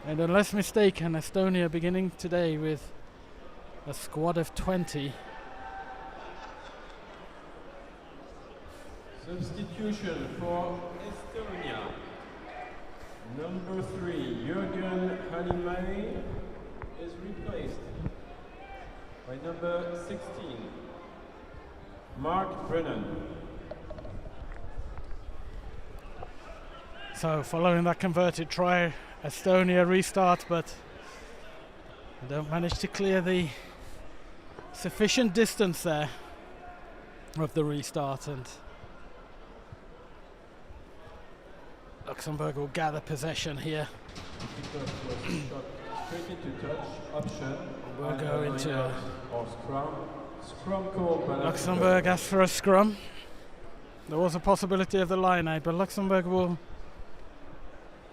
And unless mistaken, Estonia beginning today with a squad of 20. Substitution for Estonia. Number 3, Jürgen Halimari is replaced by number 16, Mark Brennan. So following that converted try, Estonia restart, but they don't manage to clear the sufficient distance there of the restart, and Luxembourg will gather possession here. Straight into touch option. We'll go into or scrum. Scrum called by Luxembourg asked for a scrum. There was a possibility of the line out, but Luxembourg will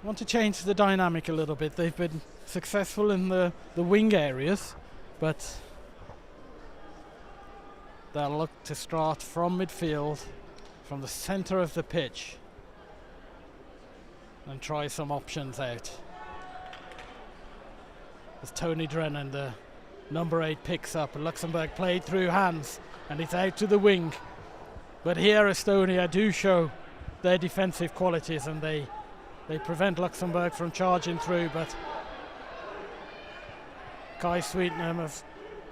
want to change the dynamic a little bit. They've been successful in the wing areas, but they'll look to start from midfield, from the centre of the pitch, and try some options out. As Tony Drennan, the number 8, picks up, Luxembourg played through hands, and it's out to the wing. But here Estonia do show their defensive qualities, and they prevent Luxembourg from charging through, but Kai Sweetnam of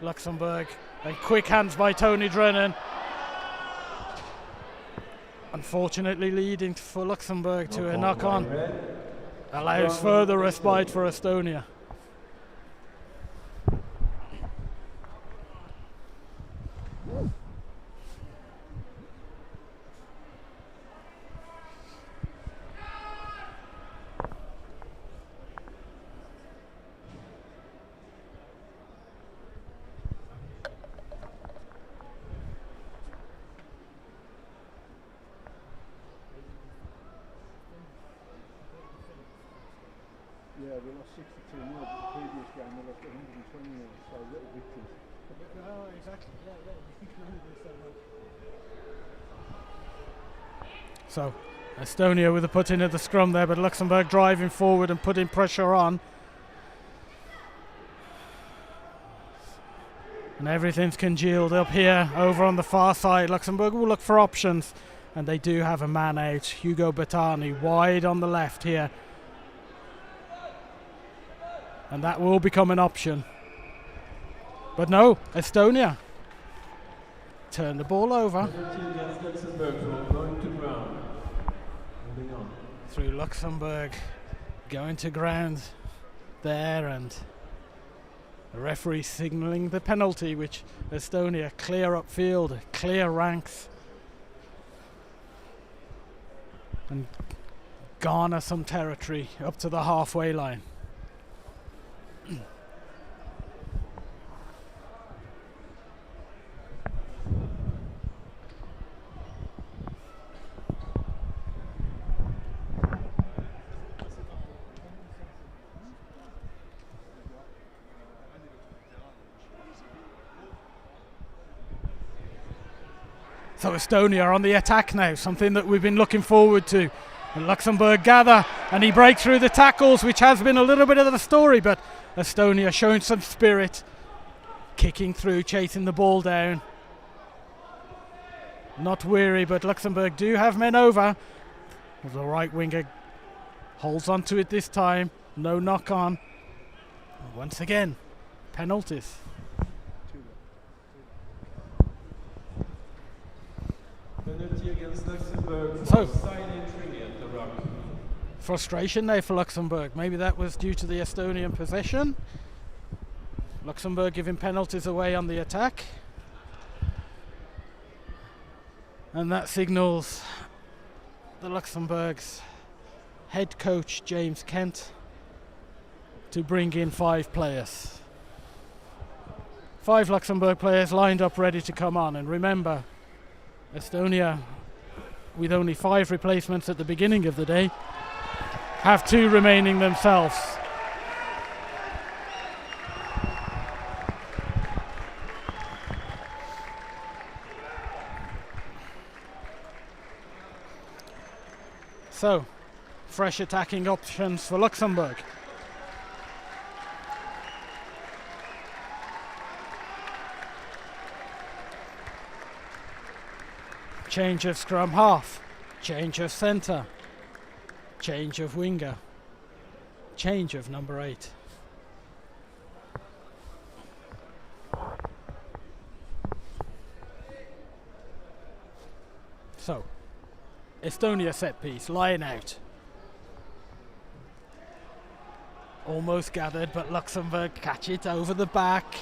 Luxembourg, and quick hands by Tony Drennan. Unfortunately leading for Luxembourg to a knock-on. Allows further respite for Estonia. Actually, no, the previous game they lost 120 or so little victories. Oh, exactly. Yeah. You can only do so much. So, Estonia with a put in at the scrum there, but Luxembourg driving forward and putting pressure on. And everything's congealed up here over on the far side. Luxembourg will look for options, and they do have a man out. Hugo Bertani wide on the left here. And that will become an option. But no, Estonia turn the ball over. Through Luxembourg going to ground there, and the referee signalling the penalty, which Estonia clear upfield, clear ranks, and garner some territory up to the halfway line. So Estonia are on the attack now, something that we've been looking forward to. And Luxembourg gather, and he breaks through the tackles, which has been a little bit of the story, but Estonia showing some spirit, kicking through, chasing the ball down. Not weary, but Luxembourg do have men over. The right winger holds on to it this time, no knock on. Once again, penalties. Penalty against Luxembourg So, for side entry at the ruck. Frustration there for Luxembourg. Maybe that was due to the Estonian possession. Luxembourg giving penalties away on the attack. And that signals the Luxembourg's head coach, James Kent, to bring in 5 players. 5 Luxembourg players lined up ready to come on. And remember, Estonia, with only 5 replacements at the beginning of the day, have 2 remaining themselves. So, fresh attacking options for Luxembourg. Change of scrum half, change of centre, change of winger, change of number 8. So, Estonia set piece, line out. Almost gathered, but Luxembourg catch it over the back,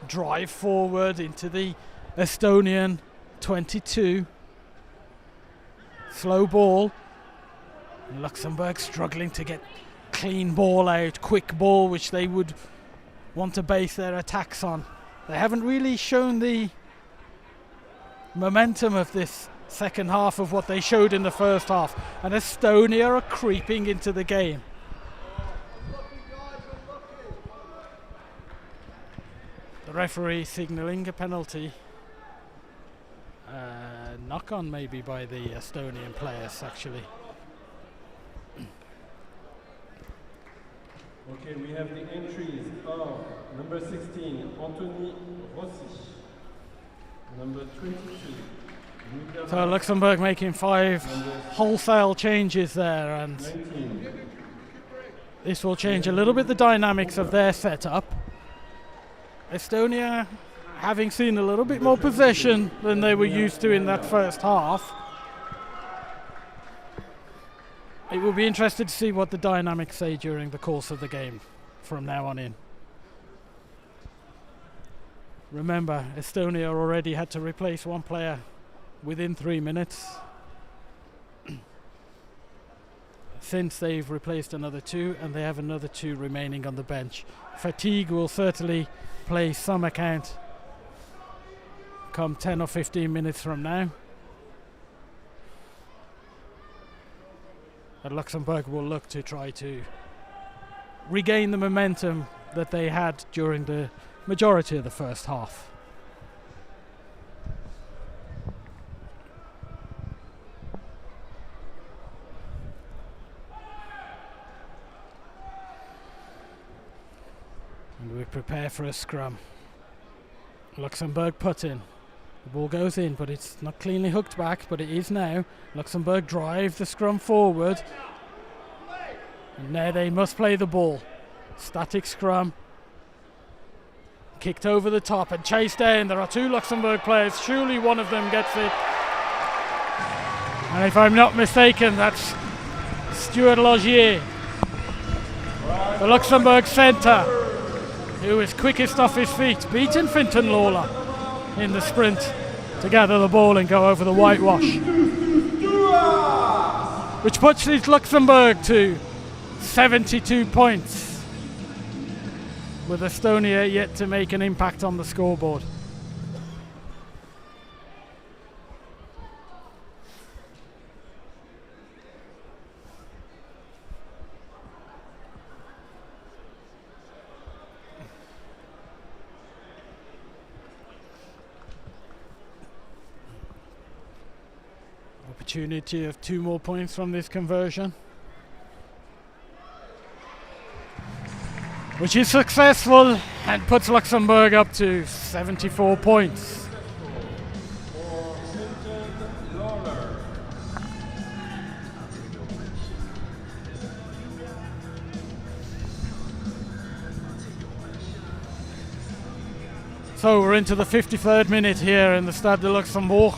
drive forward into the Estonian 22. Slow ball. Luxembourg struggling to get clean ball out, quick ball, which they would want to base their attacks on. They haven't really shown the momentum of this second half of what they showed in the first half, and Estonia are creeping into the game. The referee signalling a penalty. Knock on maybe by the Estonian players actually. Okay, we have the entries of number 16, Anthony Rossi. Number 22. So Luxembourg making 5 wholesale changes there, and 19. this will change a little bit the dynamics of their setup. Estonia having seen a little bit more possession than they were used to in that first half. It will be interesting to see what the dynamics say during the course of the game from now on in. Remember, Estonia already had to replace 1 player within 3 minutes. Since they've replaced another 2, and they have another 2 remaining on the bench. Fatigue will certainly play some account come 10 or 15 minutes from now. And Luxembourg will look to try to regain the momentum that they had during the majority of the first half. And we prepare for a scrum. Luxembourg put in. The ball goes in, but it's not cleanly hooked back, but it is now. Luxembourg drive the scrum forward. And now they must play the ball. Static scrum. Kicked over the top and chased down. There are two Luxembourg players. Surely one of them gets it. And if I'm not mistaken, that's Stuart Logier, the Luxembourg centre, who is quickest off his feet, beating Fintan Lawler in the sprint to gather the ball and go over the whitewash. Which puts Luxembourg to 72 points, with Estonia yet to make an impact on the scoreboard. Opportunity of 2 more points from this conversion, which is successful and puts Luxembourg up to 74 points. So we're into the 53rd minute here in the Stade de Luxembourg.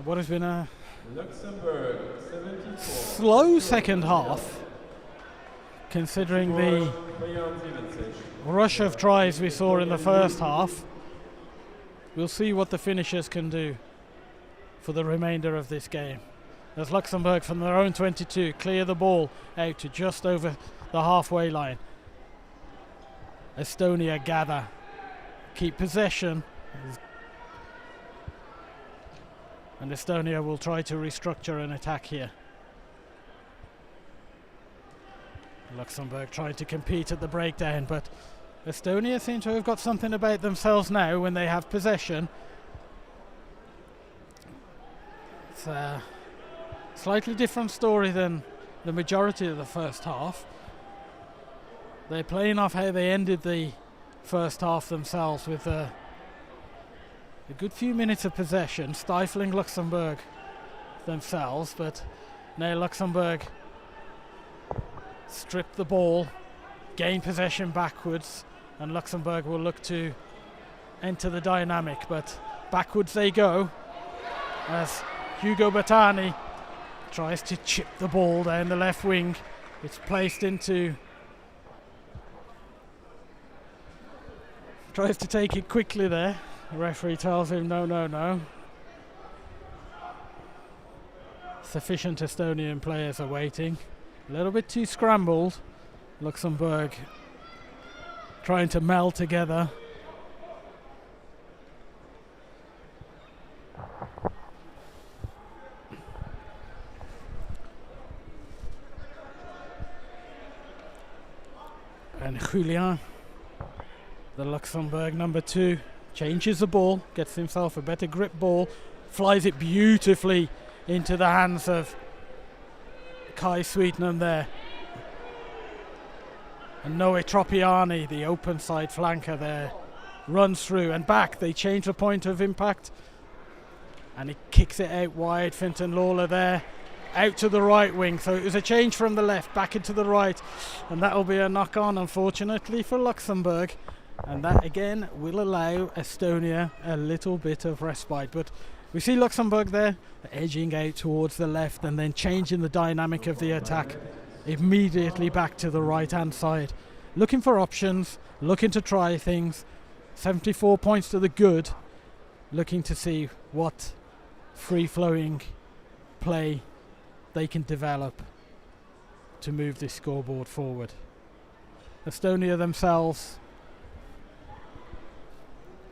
What has been a slow second half, considering the rush of tries we saw in the first half. We'll see what the finishers can do for the remainder of this game, as Luxembourg from their own 22 clear the ball out to just over the halfway line. Estonia gather, keep possession, and Estonia will try to restructure an attack here. Luxembourg trying to compete at the breakdown, but Estonia seem to have got something about themselves now when they have possession. It's a slightly different story than the majority of the first half. They're playing off how they ended the first half themselves, with a good few minutes of possession, stifling Luxembourg themselves, but now Luxembourg strip the ball, gain possession backwards, and Luxembourg will look to enter the dynamic, but backwards they go as Hugo Bertani tries to chip the ball down the left wing. It's placed into, tries to take it quickly there. The referee tells him no. Sufficient Estonian players are waiting. A little bit too scrambled. Luxembourg trying to meld together. And Julien, the Luxembourg number 2, changes the ball, gets himself a better grip ball, flies it beautifully into the hands of Kai Sweetnam there. And Noe Tropiani, the open side flanker there, runs through and back. They change the point of impact, and he kicks it out wide. Fintan Lawler there, out to the right wing. So it was a change from the left back into the right, and that will be a knock on, unfortunately, for Luxembourg. And that again will allow Estonia a little bit of respite. But we see Luxembourg there edging out towards the left and then changing the dynamic of the attack immediately back to the right hand side, looking for options, looking to try things. 74 points to the good, looking to see what free flowing play they can develop to move this scoreboard forward. Estonia themselves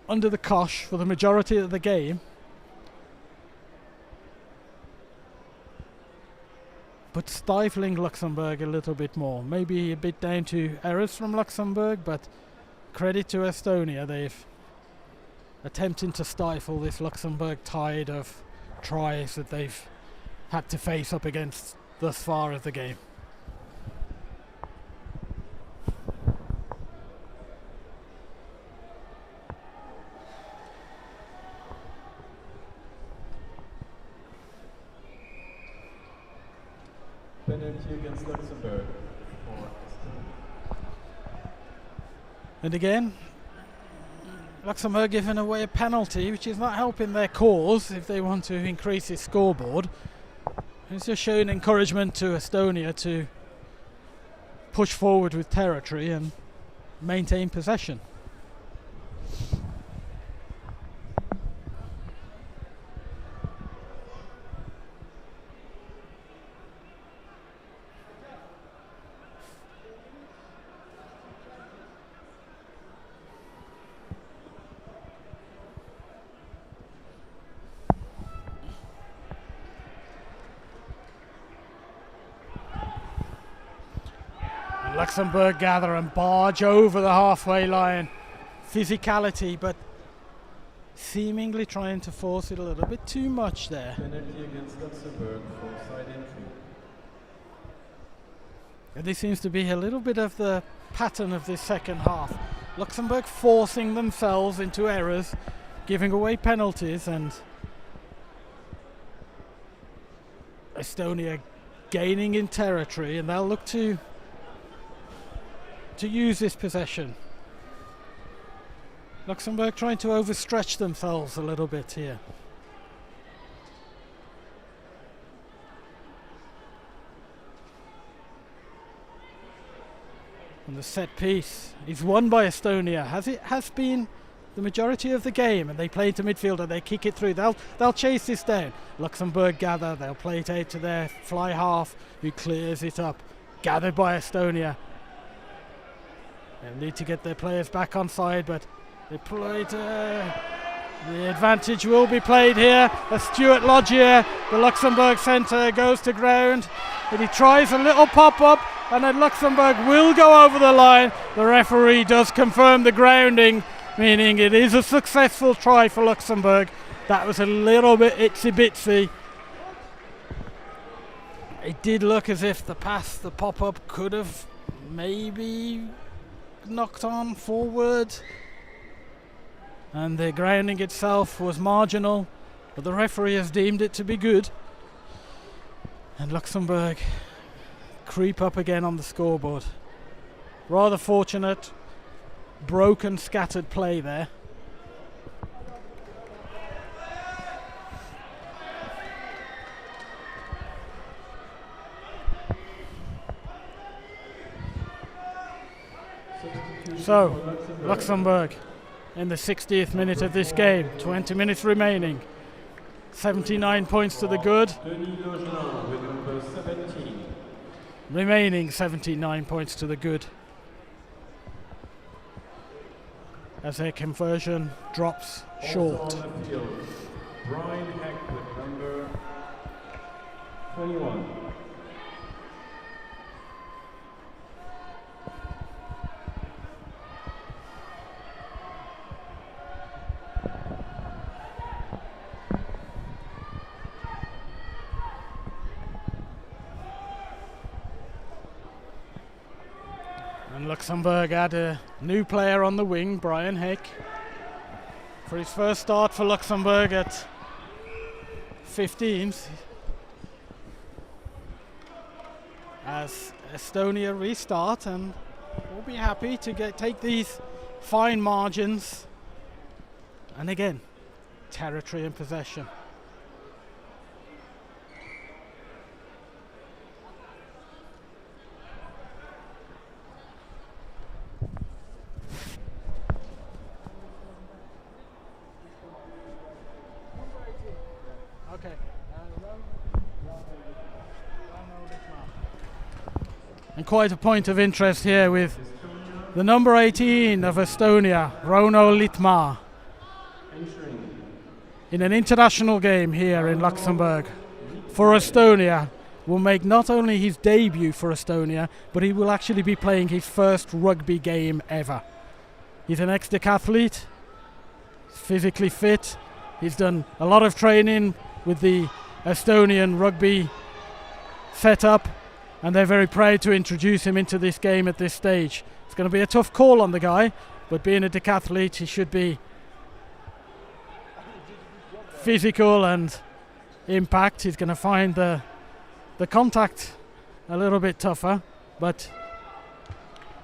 under the cosh for the majority of the game, but but stifling Luxembourg a little bit more. Maybe a bit down to errors from Luxembourg, but credit to Estonia. They've attempting to stifle this Luxembourg tide of tries that they've had to face up against thus far of the game. Penalty against Luxembourg for And again, Luxembourg giving away a penalty, which is not helping their cause if they want to increase its scoreboard. It's just showing encouragement to Estonia to push forward with territory and maintain possession. Luxembourg gather and barge over the halfway line. Physicality, but seemingly trying to force it a little bit too much there. penalty against Luxembourg for side entry. And this seems to be a little bit of the pattern of this second half. Luxembourg forcing themselves into errors, giving away penalties, and Estonia gaining in territory, and they'll look to use this possession. Luxembourg trying to overstretch themselves a little bit here. And the set piece is won by Estonia, as it has been the majority of the game, and they play into midfield and they kick it through. They'll chase this down. Luxembourg gather, they'll play it out to their fly half, who clears it up. Gathered by Estonia. They'll need to get their players back on side, but they played. The advantage will be played here. As Stuart Lodgier, the Luxembourg centre, goes to ground, and he tries a little pop-up, and then Luxembourg will go over the line. The referee does confirm the grounding, meaning it is a successful try for Luxembourg. That was a little bit itsy-bitsy. It did look as if the pass, the pop-up, could have maybe knocked on forward, and the grounding itself was marginal, but the referee has deemed it to be good, and Luxembourg creep up again on the scoreboard. Rather fortunate, broken, scattered play there. So, Luxembourg in the 60th minute of this game, 20 minutes remaining. 79 points to the good. With number 17. Remaining 79 points to the good, as their conversion drops short. Also on the field, Brian Heck with number 21. And Luxembourg had a new player on the wing, Brian Heck, for his first start for Luxembourg at 15s, as Estonia restart, and we'll be happy to take these fine margins, and again, territory and possession. And quite a point of interest here with the number 18 of Estonia, Rauno Litmaa, in an international game here in Luxembourg for Estonia, will make not only his debut for Estonia, but he will actually be playing his first rugby game ever. He's an ex-decathlete, physically fit. He's done a lot of training with the Estonian rugby setup, and they're very proud to introduce him into this game at this stage. It's going to be a tough call on the guy, but being a decathlete, he should be physical and impact. He's going to find the contact a little bit tougher, but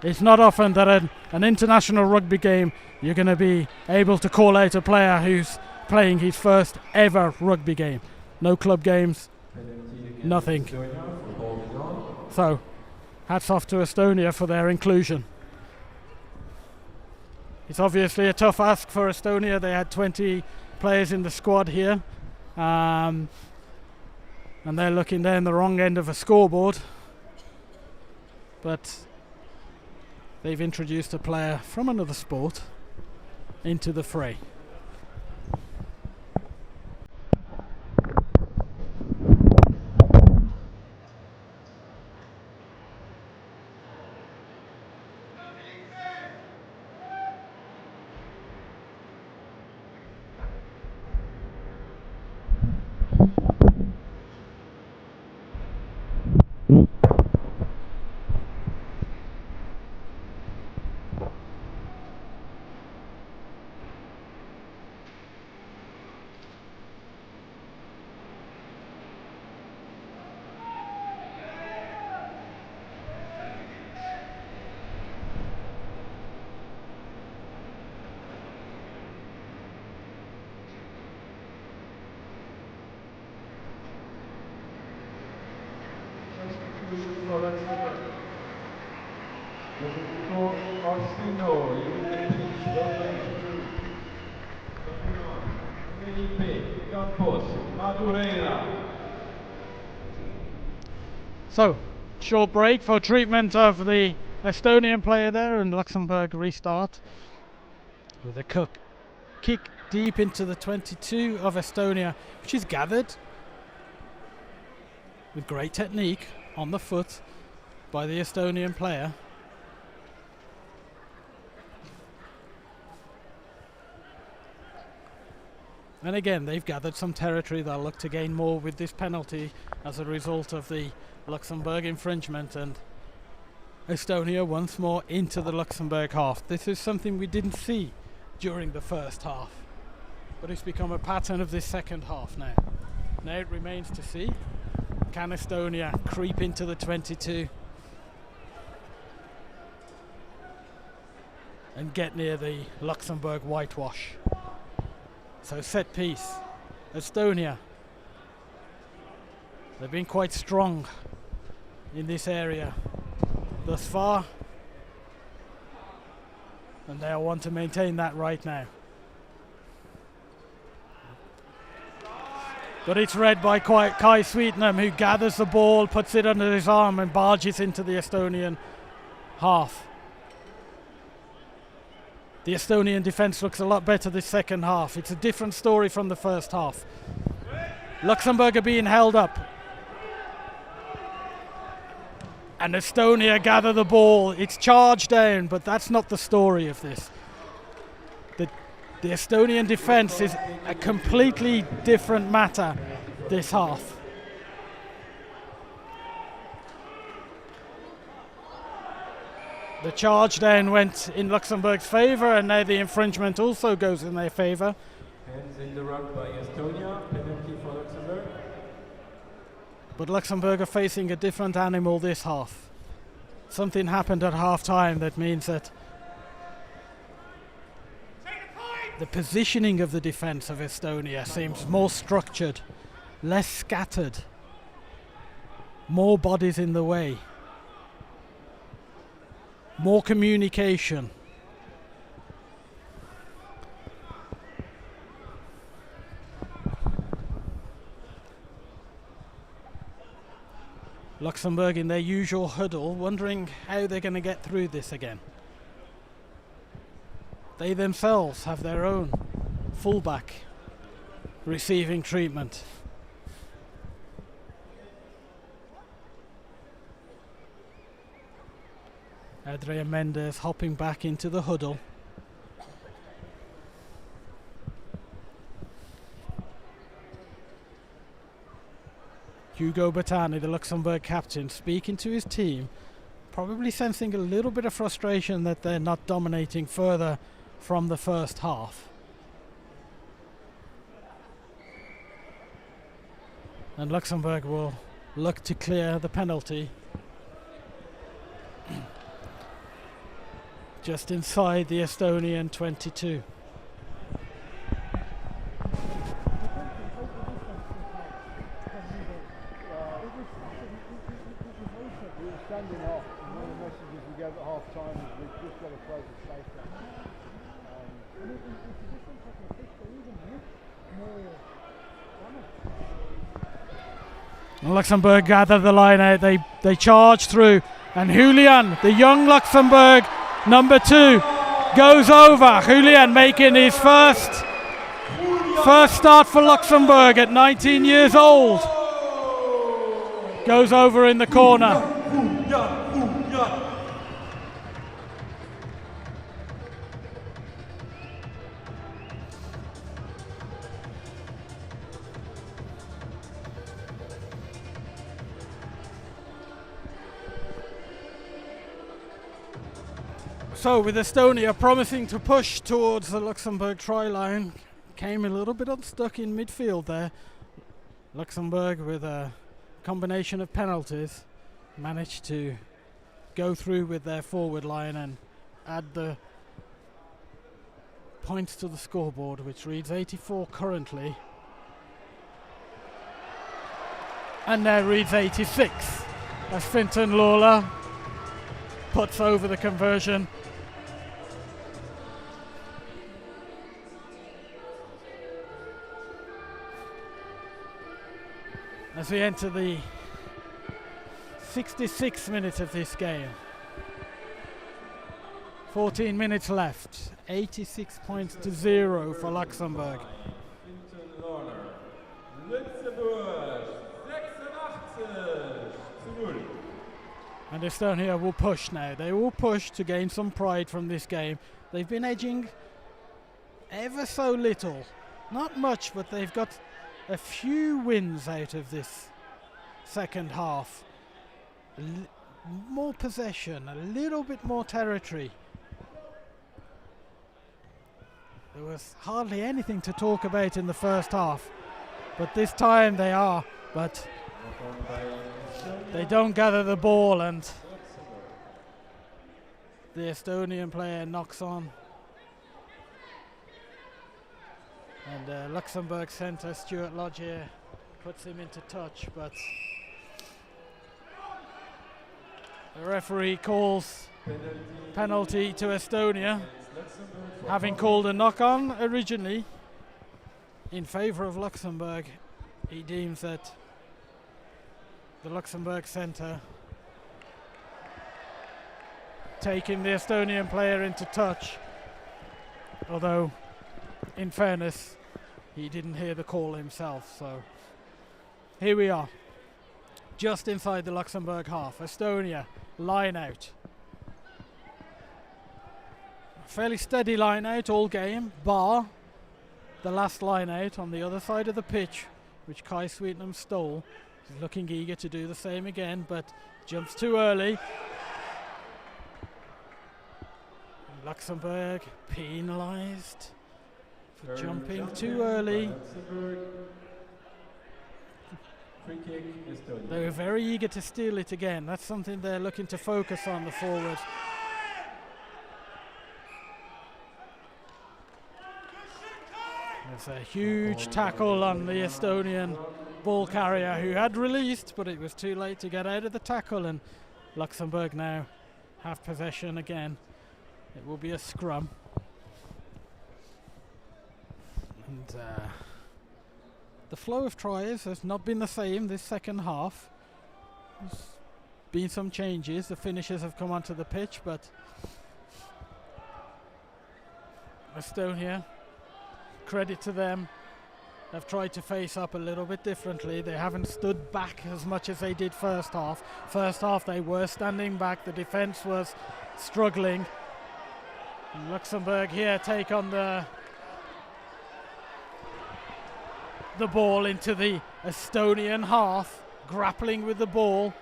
it's not often that an international rugby game you're going to be able to call out a player who's playing his first ever rugby game. No club games, nothing. So, hats off to Estonia for their inclusion. It's obviously a tough ask for Estonia. They had 20 players in the squad here, and they're looking down the wrong end of a scoreboard, but they've introduced a player from another sport into the fray. So, short break for treatment of the Estonian player there, and Luxembourg restart with a kick deep into the 22 of Estonia, which is gathered with great technique on the foot by the Estonian player. And again, they've gathered some territory. They'll look to gain more with this penalty as a result of the Luxembourg infringement, and Estonia once more into the Luxembourg half. This is something we didn't see during the first half, but it's become a pattern of this second half now. Now it remains to see, can Estonia creep into the 22 and get near the Luxembourg whitewash. So set piece, Estonia. They've been quite strong in this area thus far, and they'll want to maintain that right now. But it's read by Kai Sweetenham, who gathers the ball, puts it under his arm and barges into the Estonian half. The Estonian defence looks a lot better this second half. It's a different story from the first half. Luxembourg are being held up, and Estonia gather the ball. It's charged down, but that's not the story of this. The Estonian defence is a completely different matter this half. The charge down went in Luxembourg's favour, and now the infringement also goes in their favour. Hands in the rug by Estonia, penalty for Luxembourg. But Luxembourg are facing a different animal this half. Something happened at half time that means that the positioning of the defence of Estonia seems more structured, less scattered, more bodies in the way, more communication. Luxembourg in their usual huddle, wondering how they're going to get through this again. They themselves have their own fullback receiving treatment. Adrian Mendes hopping back into the huddle. Hugo Bertani, the Luxembourg captain, speaking to his team, probably sensing a little bit of frustration that they're not dominating further from the first half. And Luxembourg will look to clear the penalty. Just inside the Estonian 22. Standing off, and one of the messages we gave at half time is we've just got to play the safe Luxembourg gather the line out, they charge through, and Julian, the young Luxembourg number 2, goes over. Julian making his first start for Luxembourg at 19 years old. Goes over in the corner. So with Estonia promising to push towards the Luxembourg try line, came a little bit unstuck in midfield there. Luxembourg, with a combination of penalties, managed to go through with their forward line and add the points to the scoreboard, which reads 84 currently. And now reads 86 as Fintan Lawler puts over the conversion. As we enter the 66th minute of this game. 14 minutes left. 86 points to 0 for Luxembourg. And Estonia will push now. They will push to gain some pride from this game. They've been edging ever so little. Not much, but they've got a few wins out of this second half. More possession, a little bit more territory. There was hardly anything to talk about in the first half, but this time they are. But they don't gather the ball, and the Estonian player knocks on. And Luxembourg centre Stuart Lodgier puts him into touch, but the referee calls penalty to Estonia, having called a knock-on originally in favour of Luxembourg. He deems that the Luxembourg centre taking the Estonian player into touch, although in fairness he didn't hear the call himself. So here we are, just inside the Luxembourg half. Estonia line out, fairly steady line out all game, bar the last line out on the other side of the pitch, which Kai Sweetnam stole. He's looking eager to do the same again, but jumps too early. Luxembourg penalised for jumping too early. Free kick, Estonia. They were very eager to steal it again. That's something they're looking to focus on, the forward. There's a huge tackle on the Estonian ball carrier, who had released, but it was too late to get out of the tackle, and Luxembourg now have possession again. It will be a scrum. And the flow of tries has not been the same this second half. There's been some changes. The finishers have come onto the pitch, but Estonia, credit to them, have tried to face up a little bit differently. They haven't stood back as much as they did first half. First half they were standing back. The defence was struggling. And Luxembourg here take on the ball into the Estonian half, grappling with the ball.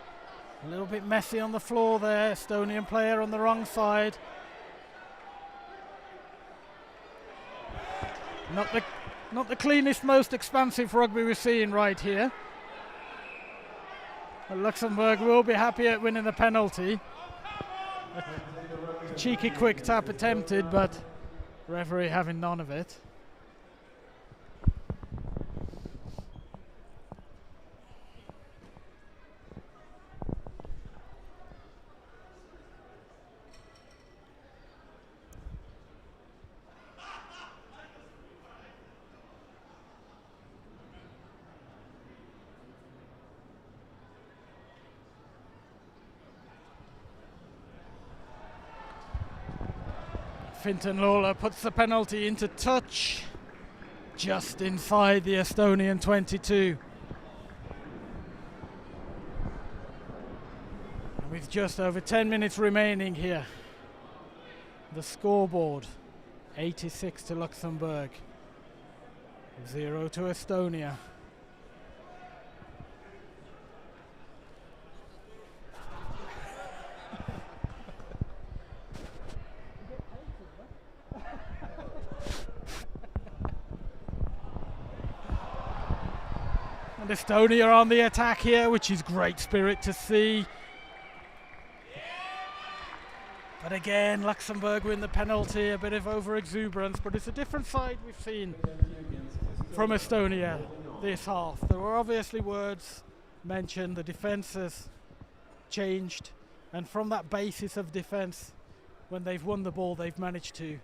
A little bit messy on the floor there. Estonian player on the wrong side. Not the cleanest, most expansive rugby we're seeing right here. But Luxembourg will be happy at winning the penalty. A cheeky quick tap attempted, but referee having none of it. Fintan Lawler puts the penalty into touch, just inside the Estonian 22. And with just over 10 minutes remaining here, the scoreboard, 86 to Luxembourg, 0 to Estonia. And Estonia on the attack here, which is great spirit to see. But again, Luxembourg win the penalty, a bit of over-exuberance, but it's a different side we've seen from Estonia this half. There were obviously words mentioned, the defence has changed, and from that basis of defence, when they've won the ball, they've managed to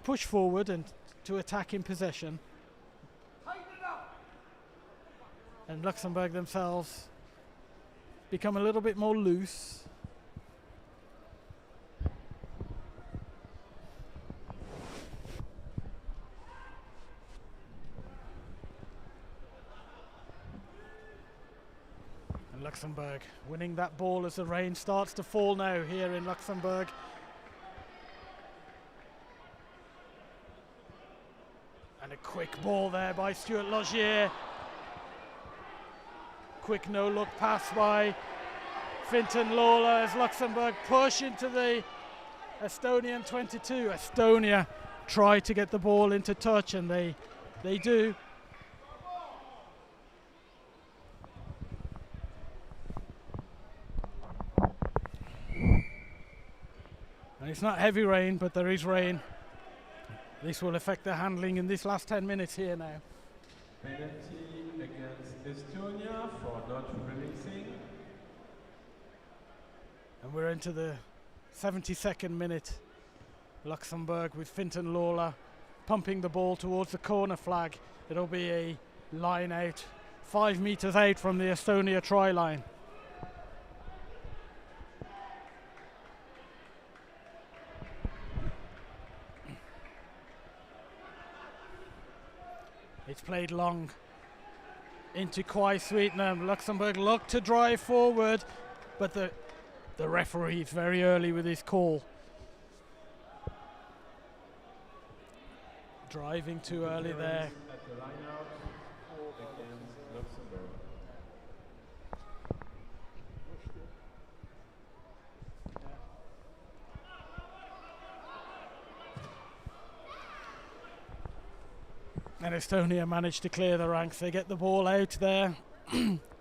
push forward and to attack in possession. And Luxembourg themselves become a little bit more loose. And Luxembourg winning that ball as the rain starts to fall now here in Luxembourg. And a quick ball there by Stuart Logier. Quick no-look pass by Fintan Lawler as Luxembourg push into the Estonian 22. Estonia try to get the ball into touch, and they do. And it's not heavy rain, but there is rain. This will affect the handling in this last 10 minutes here now. Penalty against Estonia for not releasing. And we're into the 72nd minute. Luxembourg with Fintan Lawler pumping the ball towards the corner flag. It'll be a line out, 5 metres out from the Estonia try line. It's played long into Kwai Sweetnam. Luxembourg look to drive forward, but the referee is very early with his call. Driving too early there. At the line out against Luxembourg. And Estonia managed to clear the ranks. They get the ball out there.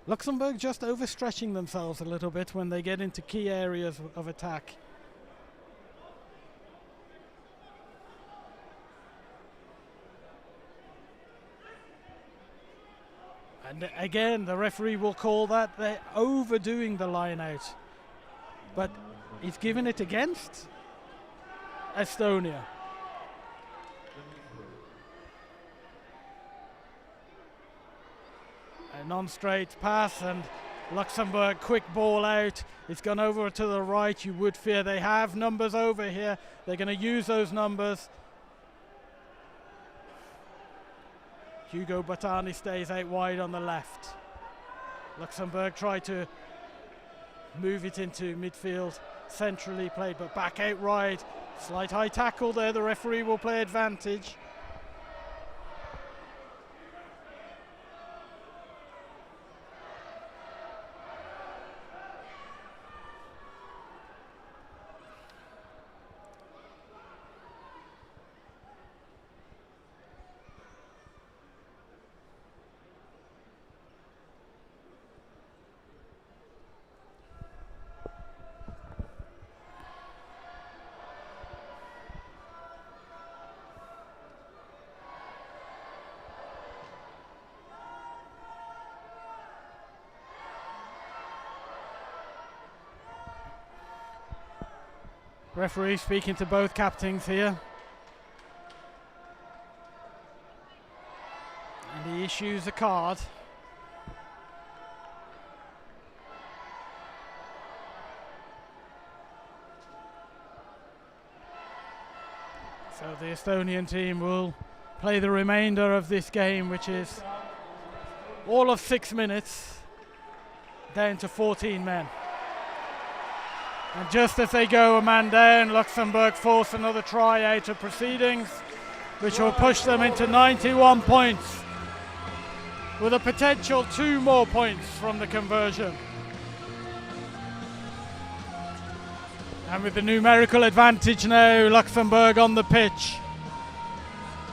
Luxembourg just overstretching themselves a little bit when they get into key areas of attack. And again, the referee will call that they're overdoing the line out. But he's given it against Estonia. A non-straight pass, and Luxembourg quick ball out. It's gone over to the right. You would fear they have numbers over here. They're going to use those numbers. Hugo Batani stays out wide on the left. Luxembourg try to move it into midfield, centrally played, but back out wide. Slight high tackle there, the referee will play advantage. Referee speaking to both captains here. And he issues a card. So the Estonian team will play the remainder of this game, which is all of 6 minutes, down to 14 men. And just as they go a man down, Luxembourg force another try out of proceedings, which will push them into 91 points, with a potential 2 more points from the conversion. And with the numerical advantage now, Luxembourg on the pitch,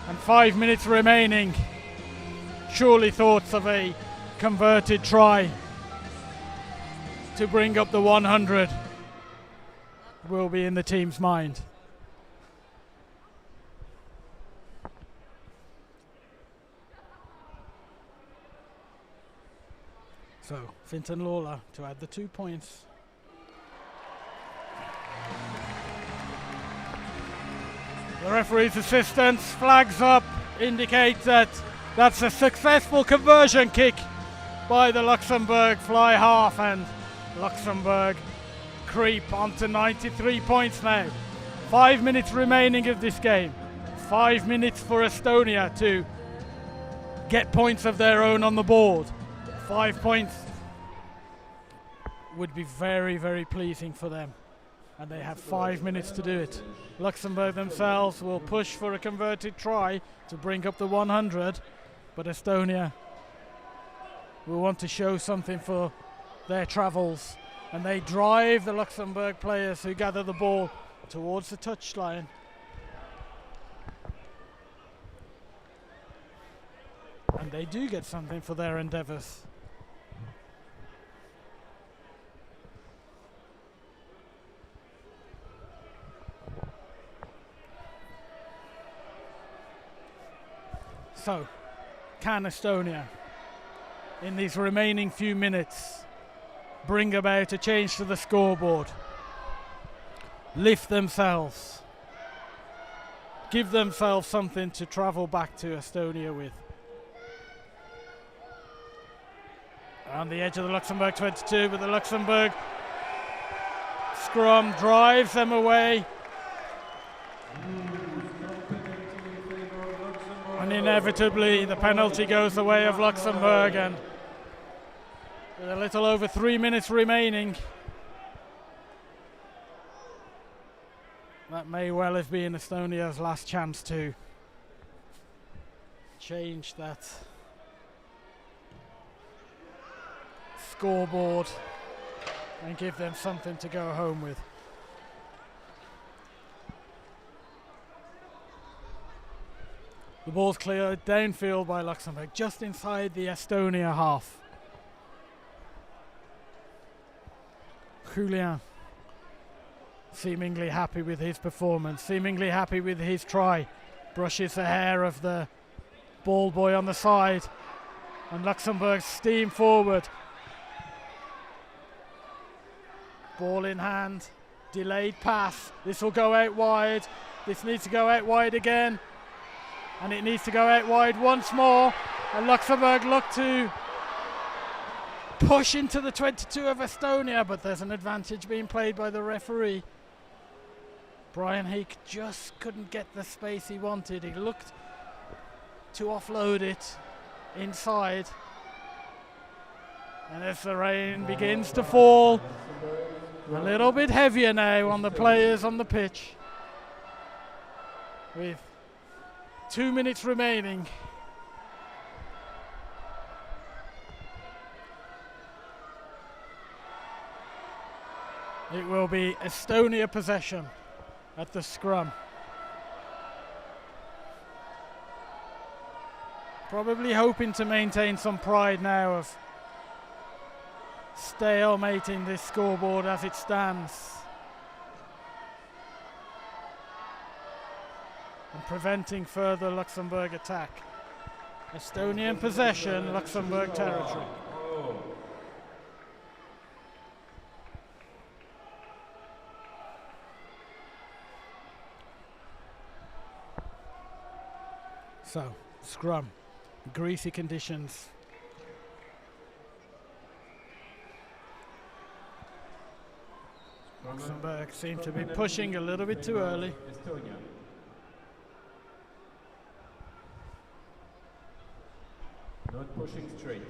and 5 minutes remaining, surely thoughts of a converted try to bring up the 100 will be in the team's mind. So Fintan Lawler to add the 2 points. The referee's assistance flags up, indicates that that's a successful conversion kick by the Luxembourg fly half, and Luxembourg creep onto 93 points now. 5 minutes remaining of this game. 5 minutes for Estonia to get points of their own on the board. 5 points would be very, very pleasing for them. And they have 5 minutes to do it. Luxembourg themselves will push for a converted try to bring up the 100. But Estonia will want to show something for their travels. And they drive the Luxembourg players who gather the ball towards the touchline. And they do get something for their endeavours. So, can Estonia, in these remaining few minutes, bring about a change to the scoreboard, lift themselves, give themselves something to travel back to Estonia with? On the edge of the Luxembourg 22, but the Luxembourg scrum drives them away. And inevitably the penalty goes the way of Luxembourg, and with a little over 3 minutes remaining, that may well have been Estonia's last chance to change that scoreboard and give them something to go home with. The ball's cleared downfield by Luxembourg, just inside the Estonia half. Julian seemingly happy with his performance, seemingly happy with his try. Brushes the hair of the ball boy on the side, and Luxembourg steam forward. Ball in hand, delayed pass. This will go out wide. This needs to go out wide again. And it needs to go out wide once more. And Luxembourg look to push into the 22 of Estonia, but there's an advantage being played by the referee. Brian Heek just couldn't get the space he wanted. He looked to offload it inside. And as the rain begins to fall, a little bit heavier now on the players on the pitch, with 2 minutes remaining. It will be Estonia possession at the scrum. Probably hoping to maintain some pride now of stalemating this scoreboard as it stands and preventing further Luxembourg attack. Estonian possession, Luxembourg territory. So, scrum, greasy conditions. Luxembourg seem to be pushing a little bit too early. Estonia. Not pushing straight.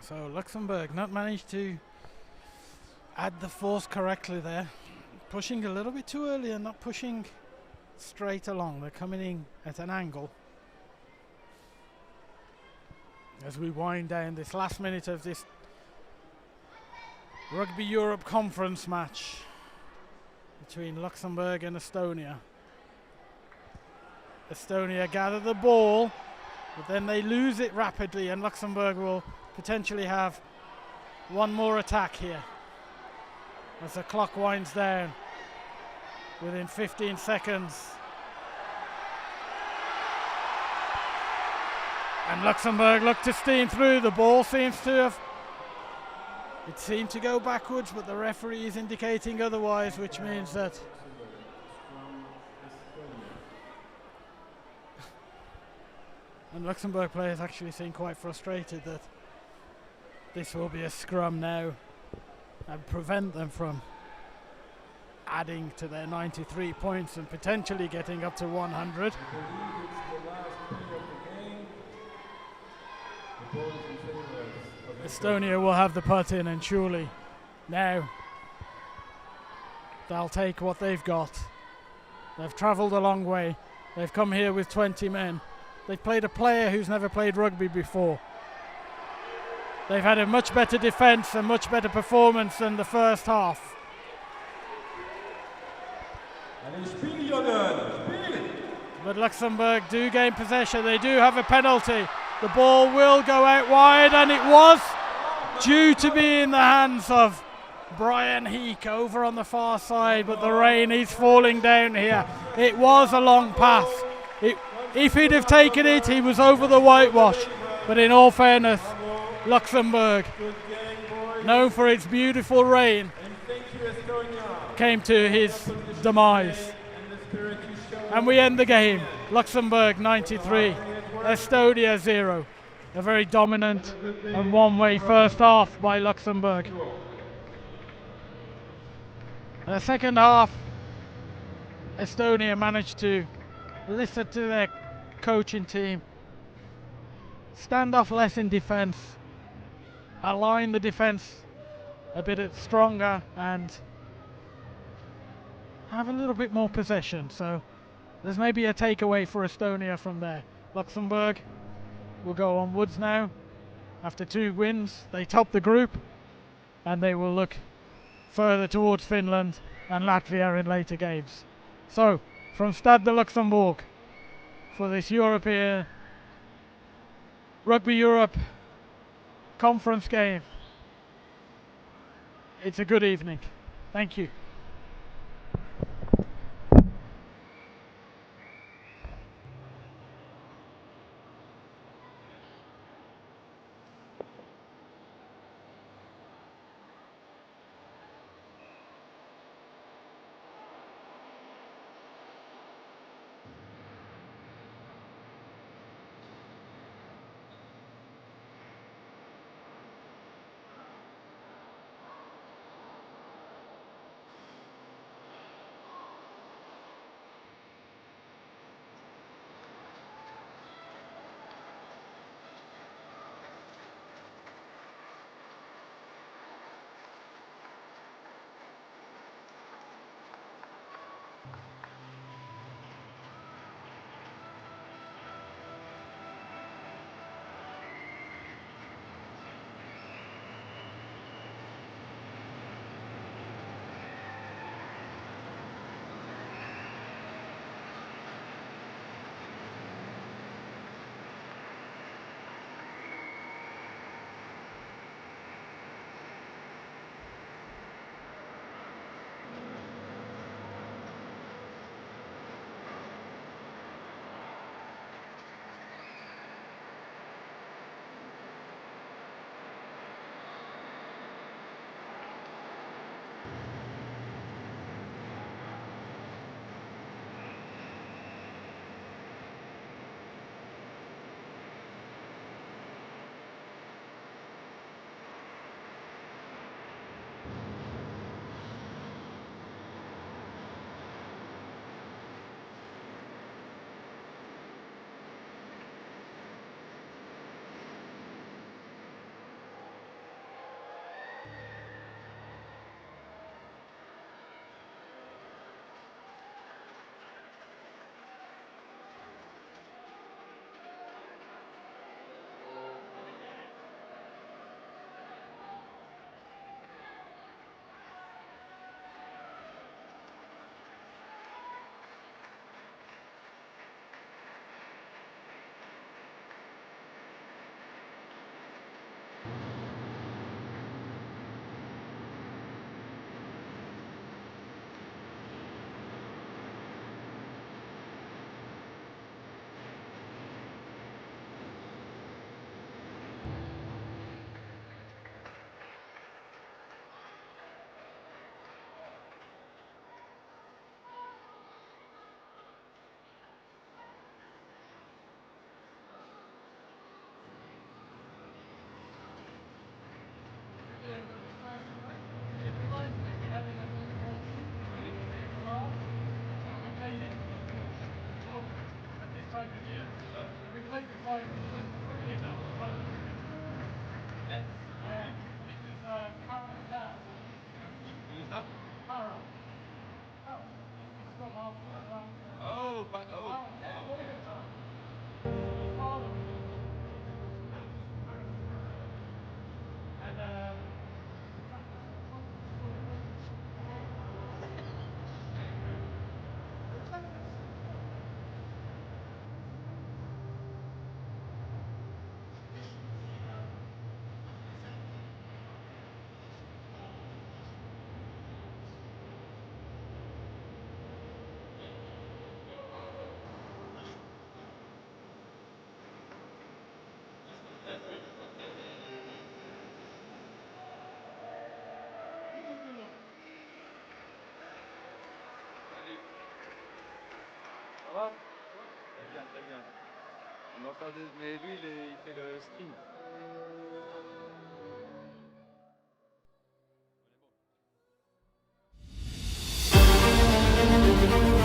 So Luxembourg not managed to add the force correctly there. Pushing a little bit too early and not pushing straight along. They're coming in at an angle. As we wind down this last minute of this Rugby Europe Conference match between Luxembourg and Estonia. Estonia gather the ball, but then they lose it rapidly, and Luxembourg will potentially have one more attack here as the clock winds down within 15 seconds. And Luxembourg look to steam through. The ball seems to have, it seemed to go backwards, but the referee is indicating otherwise, which means that and Luxembourg players actually seem quite frustrated that this will be a scrum now and prevent them from adding to their 93 points and potentially getting up to 100. Estonia will have the putt in, and surely now they'll take what they've got. They've travelled a long way. They've come here with 20 men. They've played a player who's never played rugby before. They've had a much better defence and much better performance than the first half. But Luxembourg do gain possession. They do have a penalty. The ball will go out wide, and it was due to be in the hands of Brian Heek over on the far side, but the rain is falling down here. It was a long pass. If he'd have taken it, he was over the whitewash. But in all fairness, Luxembourg, known for its beautiful rain, came to his demise. And we end the game. Luxembourg 93, Estonia 0. A very dominant and one-way first half by Luxembourg. The second half, Estonia managed to listen to their coaching team, stand off less in defence, align the defence a bit stronger, and have a little bit more possession. So there's maybe a takeaway for Estonia from there. Luxembourg will go onwards now. After 2 wins, they top the group, and they will look further towards Finland and Latvia in later games. So, from Stade de Luxembourg, for this European Rugby Europe Conference game, it's a good evening. Thank you. like we played this like yeah. This is Carol Cat. Carol. Oh, it's got half around. Oh, but oh. And Ça va? Très bien, très bien. On va faire des... Mais lui, il fait le sprint. Thank you.